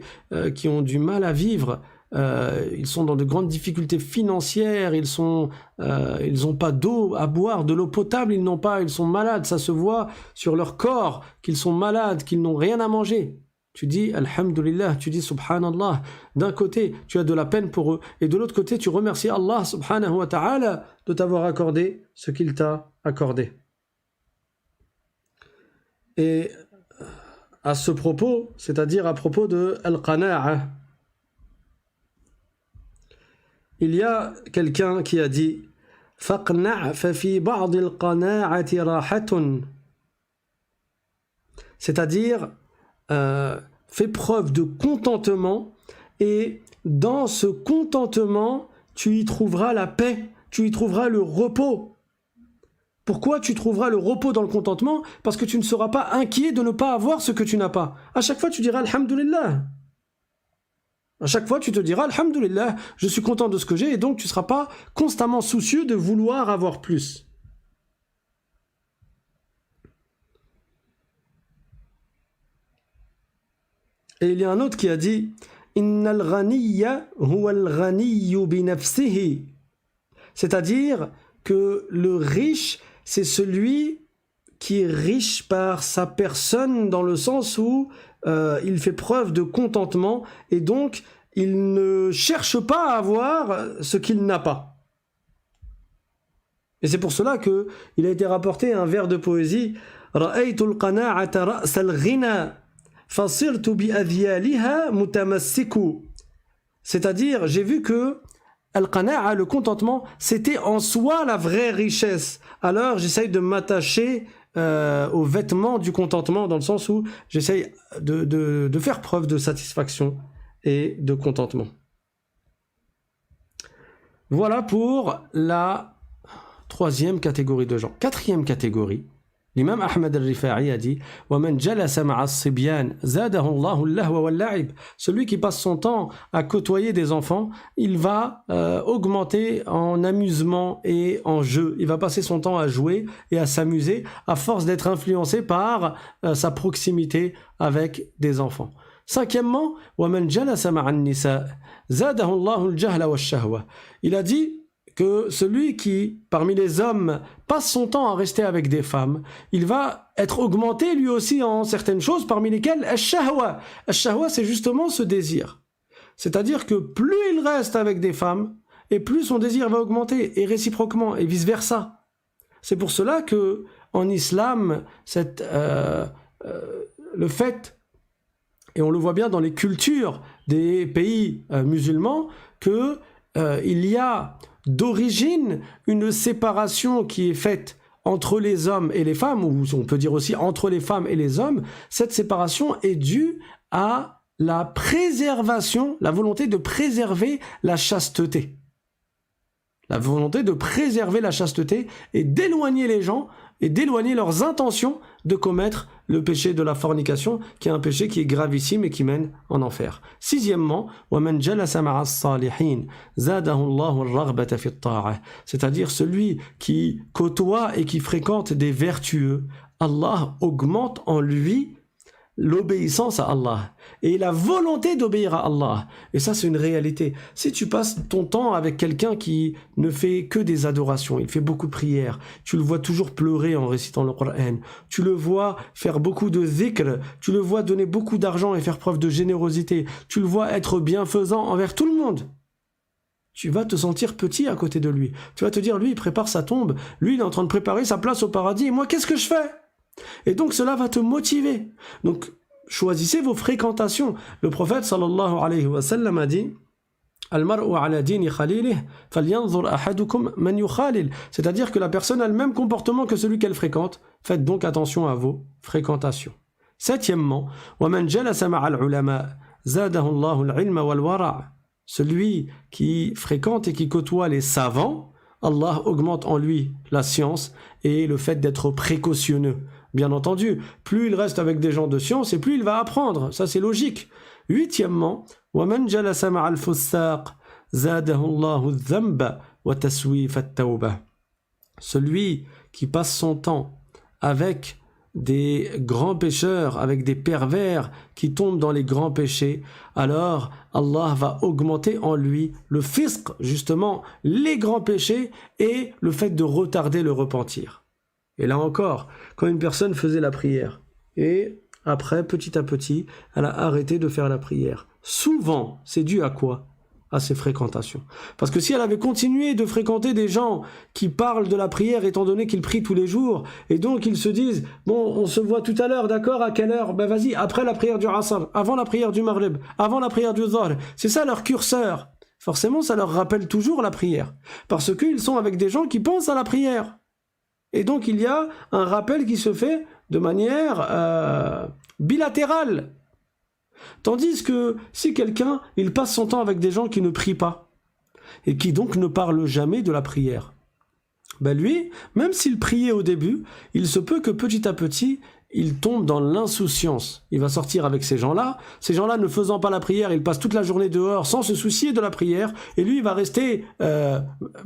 qui ont du mal à vivre, ils sont dans de grandes difficultés financières, ils n'ont pas d'eau à boire, de l'eau potable, ils sont malades, ça se voit sur leur corps qu'ils sont malades, qu'ils n'ont rien à manger. Tu dis Alhamdulillah, tu dis Subhanallah. D'un côté, tu as de la peine pour eux, et de l'autre côté, tu remercies Allah Subhanahu wa ta'ala de t'avoir accordé ce qu'il t'a accordé. Et à ce propos, c'est-à-dire à propos de Al-Qana'a, il y a quelqu'un qui a dit فَقْنَعْ فَفِي بَعْضِ الْقَنَاعَةِ رَاحَةٌ, c'est-à-dire fais preuve de contentement, et dans ce contentement, tu y trouveras la paix, tu y trouveras le repos. Pourquoi tu trouveras le repos dans le contentement? Parce que tu ne seras pas inquiet de ne pas avoir ce que tu n'as pas. À chaque fois, tu diras Alhamdulillah. À chaque fois, tu te diras Alhamdulillah, je suis content de ce que j'ai, et donc tu ne seras pas constamment soucieux de vouloir avoir plus. Et il y a un autre qui a dit Innal ghaniyya huwa al-ghaniyyu bi nafsihi, c'est-à-dire que le riche, c'est celui qui est riche par sa personne, dans le sens où il fait preuve de contentement, et donc il ne cherche pas à avoir ce qu'il n'a pas. Et c'est pour cela qu'il a été rapporté un vers de poésie Ra'aytu al-qana'ata ra's al-ghina fasirtu bi adhyaliha mutamassiku, c'est-à-dire j'ai vu que al-qana'a, le contentement, c'était en soi la vraie richesse. Alors j'essaye de m'attacher aux vêtements du contentement, dans le sens où j'essaye de faire preuve de satisfaction et de contentement. Voilà pour la troisième catégorie de gens. Quatrième catégorie, l'imam Ahmed al-Rifa'i a dit وَمَنْ جَلَسَ مَعَ الصِّبْيَانِ زَادَهُ اللَّهُ اللَّهْوَ وَاللَّعِبَ, celui qui passe son temps à côtoyer des enfants, il va augmenter en amusement et en jeu. Il va passer son temps à jouer et à s'amuser à force d'être influencé par sa proximité avec des enfants. Cinquièmement, وَمَنْ جَلَسَ مَعَ النِّسَاءِ زَادَهُ اللَّهُ الْجَهْلَ وَالشَّهْوَةَ, il a dit que celui qui, parmi les hommes, passe son temps à rester avec des femmes, il va être augmenté lui aussi en certaines choses, parmi lesquelles al-shahwa. Al-shahwa, c'est justement ce désir. C'est-à-dire que plus il reste avec des femmes, et plus son désir va augmenter, et réciproquement, et vice-versa. C'est pour cela que en islam, le fait, et on le voit bien dans les cultures des pays musulmans, que il y a d'origine une séparation qui est faite entre les hommes et les femmes, ou on peut dire aussi entre les femmes et les hommes. Cette séparation est due à la préservation, la volonté de préserver la chasteté. La volonté de préserver la chasteté et d'éloigner les gens et d'éloigner leurs intentions de commettre le péché de la fornication, qui est un péché qui est gravissime et qui mène en enfer. Sixièmement, وَمَنْ جَلَسَ مَعَ الصَّالِحِينَ زَادَهُ اللَّهُ الرَّغْبَةَ فِي الطَّاعَةِ, c'est-à-dire celui qui côtoie et qui fréquente des vertueux, Allah augmente en lui l'obéissance à Allah et la volonté d'obéir à Allah. Et ça, c'est une réalité. Si tu passes ton temps avec quelqu'un qui ne fait que des adorations, il fait beaucoup de prières, tu le vois toujours pleurer en récitant le Coran, tu le vois faire beaucoup de dhikr, tu le vois donner beaucoup d'argent et faire preuve de générosité, tu le vois être bienfaisant envers tout le monde, tu vas te sentir petit à côté de lui. Tu vas te dire, lui, il prépare sa tombe, lui, il est en train de préparer sa place au paradis, et moi, qu'est-ce que je fais? Et donc cela va te motiver. Donc choisissez vos fréquentations. Le prophète sallallahu alayhi wa sallam a dit Al-mar'u ala dini khalilih falyanzur ahadukum man yukhalil. C'est-à-dire que la personne a le même comportement que celui qu'elle fréquente. Faites donc attention à vos fréquentations. Septièmement, wa man jalasa ma'al ulama zadahu Allahu al-ilma wal wara'. Celui qui fréquente et qui côtoie les savants, Allah augmente en lui la science et le fait d'être précautionneux. Bien entendu, plus il reste avec des gens de science et plus il va apprendre. Ça, c'est logique. Huitièmement, وَمَنْ جَلَسَ مَعَ الْفُسَّاقِ زَادَهُ اللَّهُ الذَّنْبَ وَتَسْوِيفَ التَّوْبَةِ. Celui qui passe son temps avec des grands pécheurs, avec des pervers qui tombent dans les grands péchés, alors Allah va augmenter en lui le fisq, justement, les grands péchés et le fait de retarder le repentir. Et là encore, quand une personne faisait la prière, et après, petit à petit, elle a arrêté de faire la prière. Souvent, c'est dû à quoi? À ses fréquentations. Parce que si elle avait continué de fréquenter des gens qui parlent de la prière, étant donné qu'ils prient tous les jours, et donc ils se disent, bon, on se voit tout à l'heure, d'accord, à quelle heure? Ben vas-y, après la prière du Asr, avant la prière du Maghrib, avant la prière du Dhuhr. C'est ça leur curseur. Forcément, ça leur rappelle toujours la prière. Parce qu'ils sont avec des gens qui pensent à la prière. Et donc il y a un rappel qui se fait de manière bilatérale. Tandis que si quelqu'un, il passe son temps avec des gens qui ne prient pas, et qui donc ne parlent jamais de la prière, ben lui, même s'il priait au début, il se peut que petit à petit, il tombe dans l'insouciance. Il va sortir avec ces gens-là ne faisant pas la prière, il passe toute la journée dehors sans se soucier de la prière, et lui, il va rester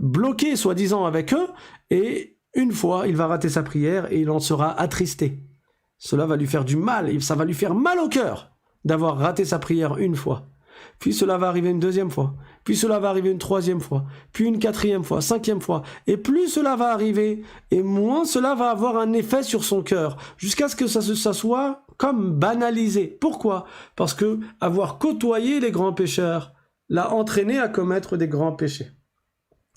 bloqué, soi-disant, avec eux, et une fois, il va rater sa prière, et il en sera attristé. Cela va lui faire du mal, et ça va lui faire mal au cœur d'avoir raté sa prière une fois. Puis cela va arriver une deuxième fois. Puis cela va arriver une troisième fois. Puis une quatrième fois, cinquième fois. Et plus cela va arriver, et moins cela va avoir un effet sur son cœur. Jusqu'à ce que ça soit comme banalisé. Pourquoi? Parce que avoir côtoyé les grands pécheurs l'a entraîné à commettre des grands péchés.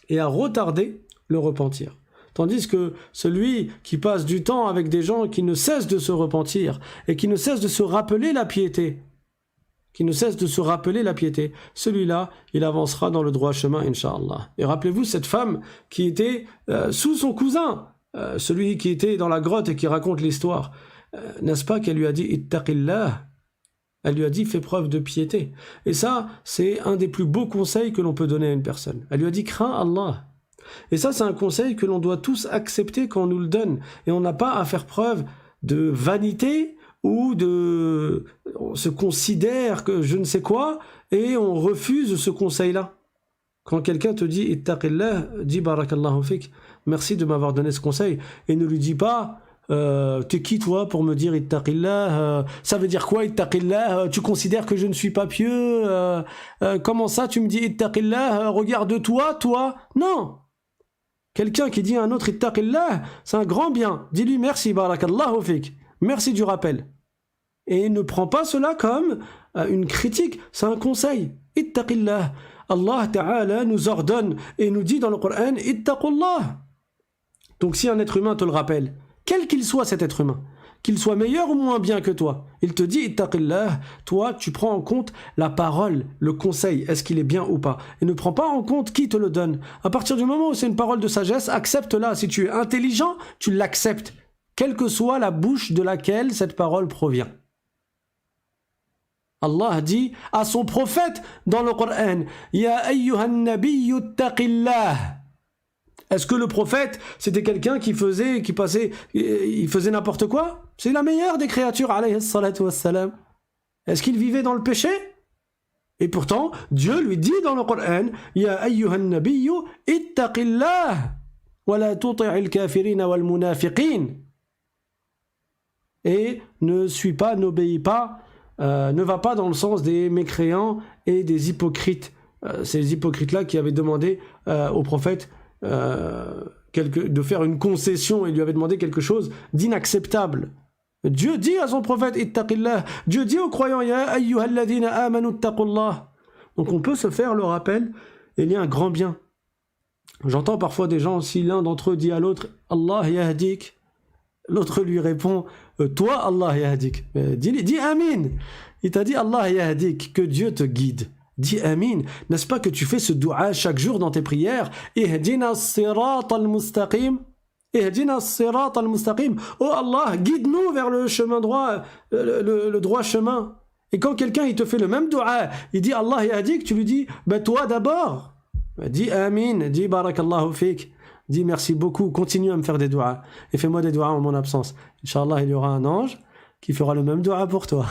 Et à retarder le repentir. Tandis que celui qui passe du temps avec des gens qui ne cessent de se repentir et qui ne cessent de se rappeler la piété, celui-là, il avancera dans le droit chemin, Inch'Allah. Et rappelez-vous cette femme qui était sous son cousin, celui qui était dans la grotte et qui raconte l'histoire. N'est-ce pas qu'elle lui a dit « Ittaqillah » ? Elle lui a dit « Fais preuve de piété ». Et ça, c'est un des plus beaux conseils que l'on peut donner à une personne. Elle lui a dit « Crains Allah ». Et ça, c'est un conseil que l'on doit tous accepter quand on nous le donne. Et on n'a pas à faire preuve de vanité ou on se considère que je ne sais quoi et on refuse ce conseil-là. Quand quelqu'un te dit « Ittaqillah », dis « Barakallahu fik », merci de m'avoir donné ce conseil. Et ne lui dis pas t'es qui toi pour me dire ittaqillah, ça veut dire quoi ittaqillah, tu considères que je ne suis pas pieux, comment ça tu me dis ittaqillah, regarde-toi, toi. Non. Quelqu'un qui dit à un autre ittaqillah, c'est un grand bien. Dis-lui merci, barakallahu fik. Merci du rappel. Et ne prends pas cela comme une critique, c'est un conseil. Ittaqillah. Allah Ta'ala nous ordonne et nous dit dans le Coran ittaqullah. Donc si un être humain te le rappelle, quel qu'il soit cet être humain, qu'il soit meilleur ou moins bien que toi, il te dit ittaqillah, toi tu prends en compte la parole, le conseil, est-ce qu'il est bien ou pas, et ne prends pas en compte qui te le donne. À partir du moment où c'est une parole de sagesse, accepte-la. Si tu es intelligent, tu l'acceptes, quelle que soit la bouche de laquelle cette parole provient. Allah dit à son prophète dans le Coran Ya ayyuhan nabiyyu ittaqillah. Est-ce que le prophète, c'était quelqu'un il faisait n'importe quoi? C'est la meilleure des créatures, alayhi salatu wassalam. Est-ce qu'il vivait dans le péché? Et pourtant, Dieu lui dit dans le Coran, Ya ayyuhan nabiyyu ittaqillah, wa la tuti'il kafirina wal munafiqin. et ne suis pas, n'obéis pas, ne va pas dans le sens des mécréants et des hypocrites. Ces hypocrites-là qui avaient demandé au prophète de faire une concession et lui avaient demandé quelque chose d'inacceptable. Dieu dit à son prophète, ittaqillah, Dieu dit aux croyants, ya ayyuhalladhina amanu ittaqullah. Donc on peut se faire le rappel, et il y a un grand bien. J'entends parfois des gens, si l'un d'entre eux dit à l'autre, Allah yahdik, l'autre lui répond, toi Allah yahdik. Dis amin. Il t'a dit Allah yahdik, que Dieu te guide. Dis amin. N'est-ce pas que tu fais ce dua chaque jour dans tes prières? Ihdina as-sirat al-mustaqim. Ihdina as-sirat al-mustaqim. Oh Allah, guide-nous vers le chemin droit, le droit chemin. Et quand quelqu'un il te fait le même dua, il dit Allah yahdik, tu lui dis, toi d'abord. Dis amin, dis barakallahu fik. Dis merci beaucoup, continue à me faire des doigts et fais-moi des doigts en mon absence. Inch'Allah, il y aura un ange qui fera le même doigt pour toi.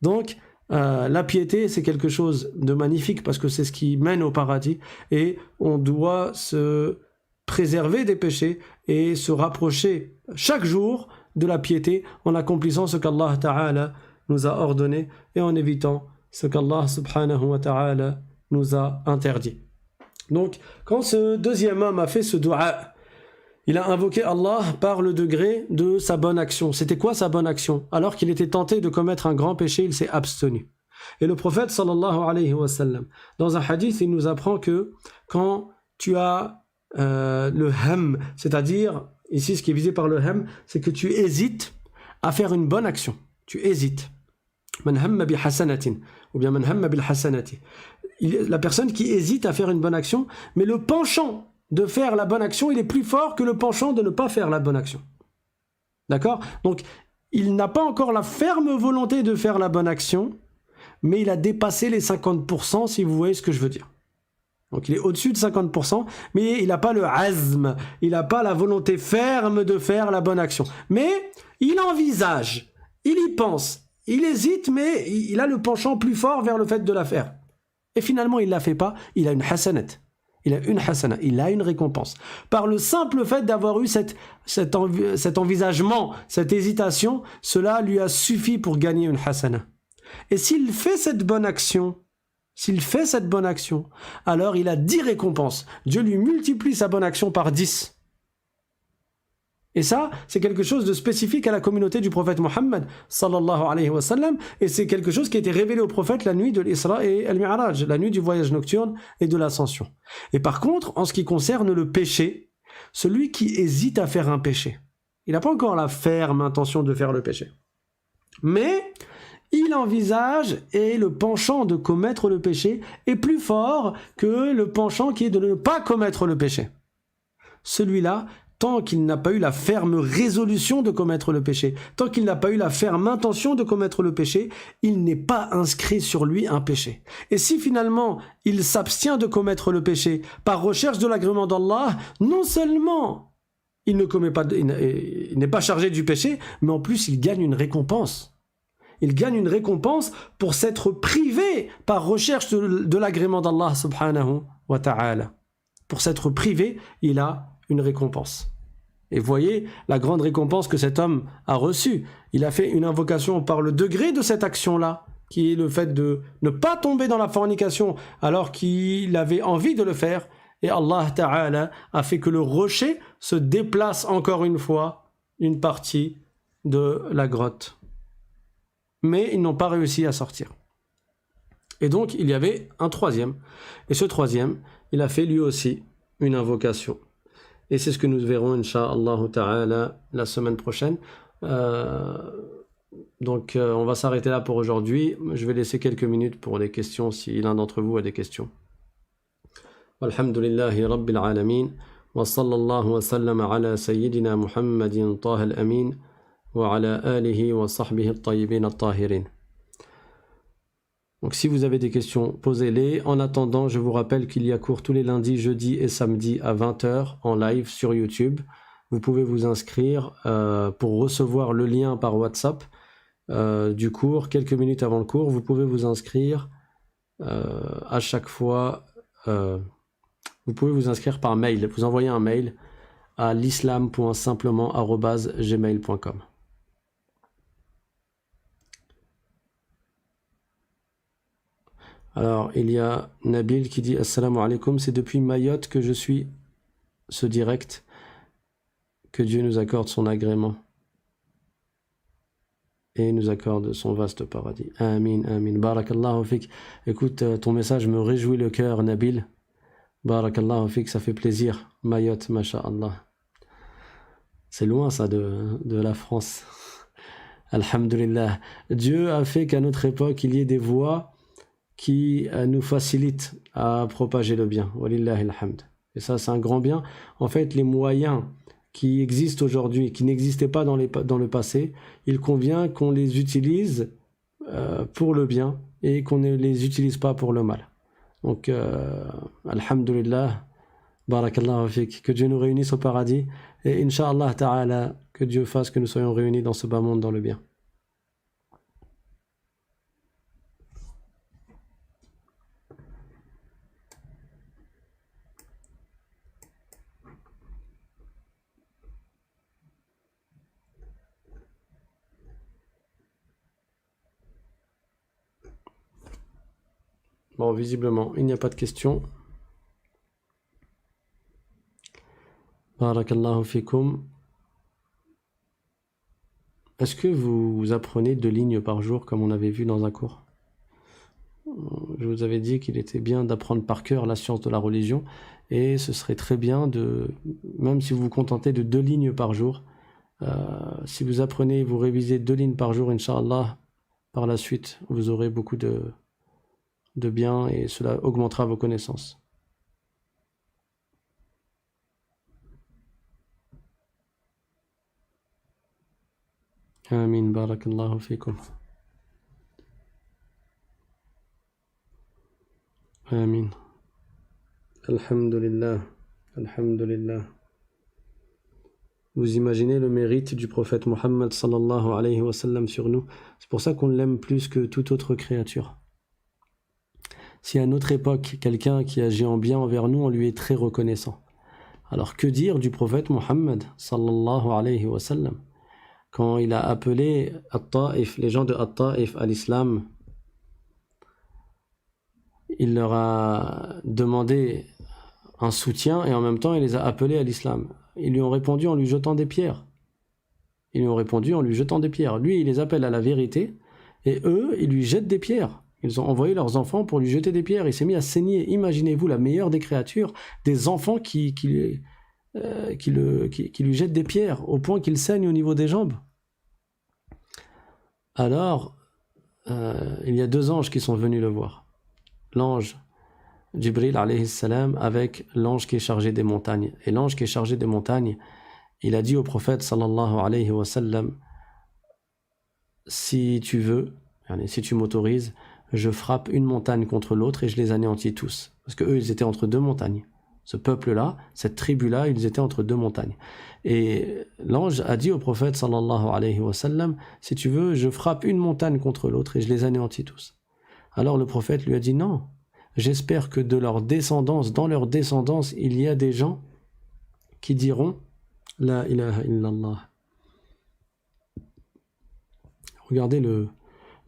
Donc, la piété, c'est quelque chose de magnifique parce que c'est ce qui mène au paradis et on doit se préserver des péchés et se rapprocher chaque jour de la piété en accomplissant ce qu'Allah Ta'ala nous a ordonné et en évitant ce qu'Allah Subhanahu wa Ta'ala nous a interdit. Donc, quand ce deuxième homme a fait ce dua, il a invoqué Allah par le degré de sa bonne action. C'était quoi sa bonne action? Alors qu'il était tenté de commettre un grand péché, il s'est abstenu. Et le prophète sallallahu alayhi wa sallam, dans un hadith, il nous apprend que quand tu as le ham, c'est-à-dire, ici ce qui est visé par le ham, c'est que tu hésites à faire une bonne action. Tu hésites. Man hamma bi hasanatin, ou bien man hamma bil hasanati. La personne qui hésite à faire une bonne action, mais le penchant de faire la bonne action, il est plus fort que le penchant de ne pas faire la bonne action. D'accord? Donc, il n'a pas encore la ferme volonté de faire la bonne action, mais il a dépassé les 50%, si vous voyez ce que je veux dire. Donc, il est au-dessus de 50%, mais il n'a pas le azm, il n'a pas la volonté ferme de faire la bonne action. Mais il envisage, il y pense, il hésite, mais il a le penchant plus fort vers le fait de la faire. Et finalement, il ne la fait pas, il a une hasanat. Il a une hasana, il a une récompense. Par le simple fait d'avoir eu cet envisagement, cette hésitation, cela lui a suffi pour gagner une hasana. Et s'il fait cette bonne action, alors il a 10 récompenses. Dieu lui multiplie sa bonne action par 10. Et ça, c'est quelque chose de spécifique à la communauté du prophète Mohammed sallallahu alayhi wa sallam, et c'est quelque chose qui a été révélé au prophète la nuit de l'Isra et al-Mi'raj, la nuit du voyage nocturne et de l'ascension. Et par contre, en ce qui concerne le péché, celui qui hésite à faire un péché, il n'a pas encore la ferme intention de faire le péché. Mais il envisage et le penchant de commettre le péché est plus fort que le penchant qui est de ne pas commettre le péché. Celui-là, tant qu'il n'a pas eu la ferme résolution de commettre le péché, tant qu'il n'a pas eu la ferme intention de commettre le péché, il n'est pas inscrit sur lui un péché. Et si finalement il s'abstient de commettre le péché par recherche de l'agrément d'Allah, non seulement il n'est pas chargé du péché, mais en plus il gagne une récompense. Il gagne une récompense pour s'être privé par recherche de l'agrément d'Allah subhanahu wa ta'ala. Pour s'être privé, il a une récompense. Et voyez la grande récompense que cet homme a reçue. Il a fait une invocation par le degré de cette action-là, qui est le fait de ne pas tomber dans la fornication alors qu'il avait envie de le faire. Et Allah Ta'ala a fait que le rocher se déplace encore une fois une partie de la grotte. Mais ils n'ont pas réussi à sortir. Et donc il y avait un troisième. Et ce troisième, il a fait lui aussi une invocation. Et c'est ce que nous verrons, Inch'Allah Ta'ala, la semaine prochaine. Donc, on va s'arrêter là pour aujourd'hui. Je vais laisser quelques minutes pour les questions, si l'un d'entre vous a des questions. Alhamdulillahi Rabbil Alamin. Wa sallallahu wa sallam ala Sayyidina Muhammadin Taha al-Amin. Wa ala alihi wa sahbihi al-tayyibin al-tahirin. Donc si vous avez des questions, posez-les. En attendant, je vous rappelle qu'il y a cours tous les lundis, jeudis et samedis à 20h en live sur YouTube. Vous pouvez vous inscrire pour recevoir le lien par WhatsApp du cours, quelques minutes avant le cours. Vous pouvez vous inscrire à chaque fois. Vous pouvez vous inscrire par mail. Vous envoyez un mail à l'islam.simplement@gmail.com. Alors, il y a Nabil qui dit Assalamu alaikum, c'est depuis Mayotte que je suis ce direct. Que Dieu nous accorde son agrément et nous accorde son vaste paradis. Amin, amin. Barakallahu fik. Écoute, ton message me réjouit le cœur, Nabil. Barakallahu fik, ça fait plaisir. Mayotte, masha'Allah. C'est loin ça de la France. Alhamdulillah. Dieu a fait qu'à notre époque, il y ait des voies qui nous facilitent à propager le bien. Walillahi alhamd. Et ça, c'est un grand bien. En fait, les moyens qui existent aujourd'hui, qui n'existaient pas dans le passé, il convient qu'on les utilise pour le bien et qu'on ne les utilise pas pour le mal. Donc, alhamdulillah, barakallahu fik, que Dieu nous réunisse au paradis et incha'Allah ta'ala, que Dieu fasse que nous soyons réunis dans ce bas monde dans le bien. Bon, visiblement, il n'y a pas de questions. Barakallahu fikum. Est-ce que vous apprenez 2 lignes par jour comme on avait vu dans un cours? Je vous avais dit qu'il était bien d'apprendre par cœur la science de la religion et ce serait très bien même si vous vous contentez de 2 lignes par jour, si vous apprenez, vous révisez 2 lignes par jour, Inch'Allah, par la suite, vous aurez beaucoup de bien et cela augmentera vos connaissances. Amin, barakallahu fikum. Amin. Alhamdulillah. Alhamdulillah. Vous imaginez le mérite du prophète Mohammed sallallahu alayhi wa sallam sur nous. C'est pour ça qu'on l'aime plus que toute autre créature. Si à notre époque, quelqu'un qui agit en bien envers nous, on lui est très reconnaissant. Alors que dire du prophète Mohammed sallallahu alayhi wa sallam quand il a appelé At-Ta'if, les gens de At-Ta'if à l'islam, il leur a demandé un soutien et en même temps il les a appelés à l'islam. Ils lui ont répondu en lui jetant des pierres. Lui, il les appelle à la vérité et eux, ils lui jettent des pierres. Ils ont envoyé leurs enfants pour lui jeter des pierres. Il s'est mis à saigner. Imaginez-vous la meilleure des créatures, des enfants qui lui jettent des pierres au point qu'il saigne au niveau des jambes. Alors, il y a 2 anges qui sont venus le voir. L'ange Jibril alayhi salam avec l'ange qui est chargé des montagnes. Et l'ange qui est chargé des montagnes, il a dit au prophète sallallahu alayhi wa sallam, si tu veux, si tu m'autorises, je frappe une montagne contre l'autre et je les anéantis tous. Parce que eux, ils étaient entre 2 montagnes. Ce peuple-là, cette tribu-là, ils étaient entre 2 montagnes. Et l'ange a dit au prophète sallallahu alayhi wa sallam, si tu veux, je frappe une montagne contre l'autre et je les anéantis tous. Alors le prophète lui a dit non, j'espère que dans leur descendance, il y a des gens qui diront la ilaha illallah. Regardez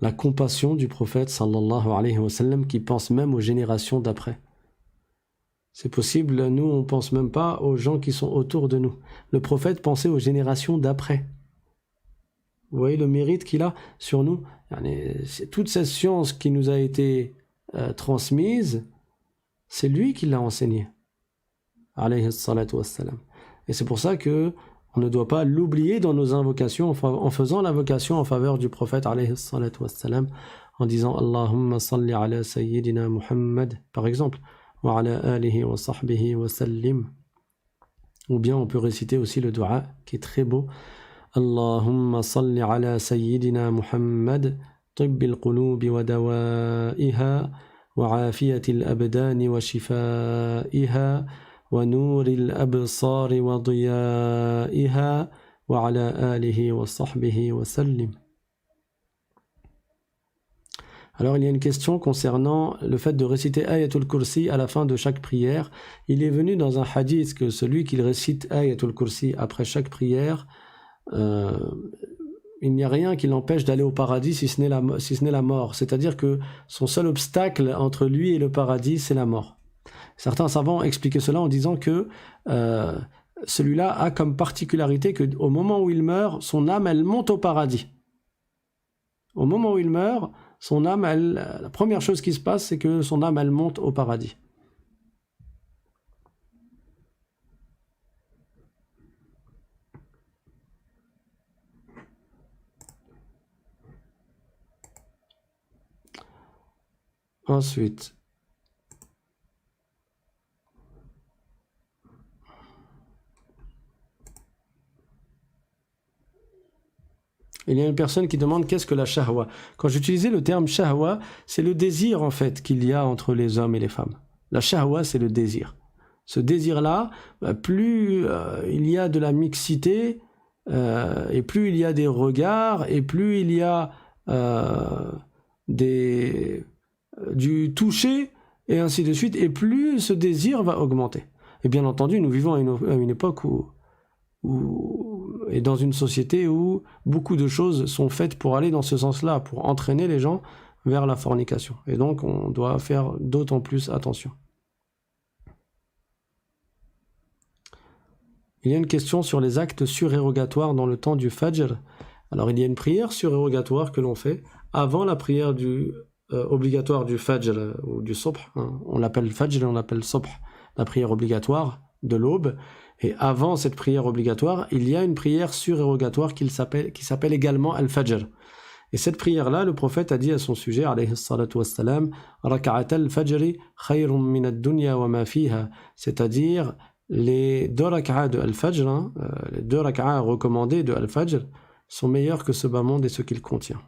la compassion du prophète sallallahu alayhi wa sallam qui pense même aux générations d'après. C'est possible, nous on pense même pas aux gens qui sont autour de nous. Le prophète pensait aux générations d'après. Vous voyez le mérite qu'il a sur nous. C'est toute cette science qui nous a été transmise, c'est lui qui l'a enseignée. Alayhi salatu wassalam. Et c'est pour ça que on ne doit pas l'oublier dans nos invocations en faisant l'invocation en faveur du prophète alayhi salatu wassalam, en disant Allahumma salli ala sayyidina Muhammad par exemple, wa ala alihi wa sahbihi wa sallim. Ou bien on peut réciter aussi le dua qui est très beau. Allahumma salli ala sayyidina Muhammad tibbil qulubi wa dawaiha wa afiyatil abdani wa shifaiha ونور الأبصار وضيائها وعلى آله وصحبه وسلم. Alors il y a une question concernant le fait de réciter Ayatul Kursi à la fin de chaque prière. Il est venu dans un hadith que celui qui récite Ayatul Kursi après chaque prière, il il n'y a rien qui l'empêche d'aller au paradis si ce n'est la mort. C'est-à-dire que son seul obstacle entre lui et le paradis, c'est la mort. Certains savants expliquaient cela en disant que celui-là a comme particularité qu'au moment où il meurt, son âme, elle monte au paradis. Au moment où il meurt, son âme, la première chose qui se passe, c'est que son âme, elle monte au paradis. Ensuite, il y a une personne qui demande qu'est-ce que la shahwa. Quand j'utilisais le terme shahwa, c'est le désir en fait qu'il y a entre les hommes et les femmes. La shahwa, c'est le désir. Ce désir-là, plus il y a de la mixité, et plus il y a des regards, et plus il y a du toucher, et ainsi de suite, et plus ce désir va augmenter. Et bien entendu, nous vivons à une époque et dans une société où beaucoup de choses sont faites pour aller dans ce sens-là, pour entraîner les gens vers la fornication. Et donc, on doit faire d'autant plus attention. Il y a une question sur les actes surérogatoires dans le temps du Fajr. Alors, il y a une prière surérogatoire que l'on fait avant la prière obligatoire du Fajr ou du Subh. Hein. On l'appelle Fajr et on l'appelle Subh, la prière obligatoire de l'aube. Et avant cette prière obligatoire, il y a une prière surérogatoire qui s'appelle également Al-Fajr. Et cette prière-là, le prophète a dit à son sujet, alayhi salatu wassalam, Raka'at al-Fajri khayrun min ad-dunya wa ma fiha, c'est-à-dire les 2 rak'as de Al-Fajr, les 2 rak'as recommandés de Al-Fajr, sont meilleurs que ce bas monde et ce qu'il contient.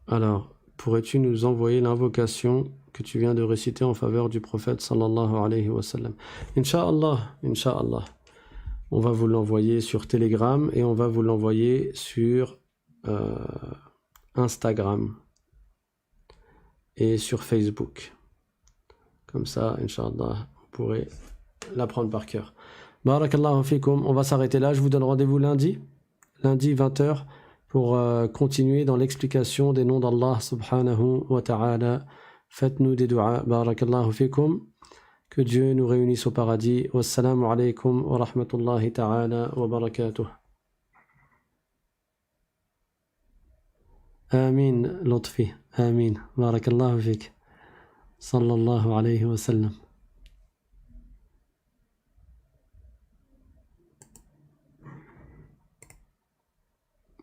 Alors, pourrais-tu nous envoyer l'invocation que tu viens de réciter en faveur du prophète sallallahu alayhi wa sallam? Inch'Allah, Inch'Allah. On va vous l'envoyer sur Telegram et on va vous l'envoyer sur Instagram et sur Facebook. Comme ça, Inch'Allah, vous pourrez l'apprendre par cœur. Barakallahu fikum. On va s'arrêter là. Je vous donne rendez-vous lundi 20h. Pour continuer dans l'explication des noms d'Allah subhanahu wa ta'ala. Faites-nous des du'as. Barakallahu fikum. Que Dieu nous réunisse au paradis. Wassalamu alaykum wa rahmatullahi ta'ala wa barakatuh. Amin, Lutfi. Amin. Barakallahu fik. Sallallahu alayhi wa sallam.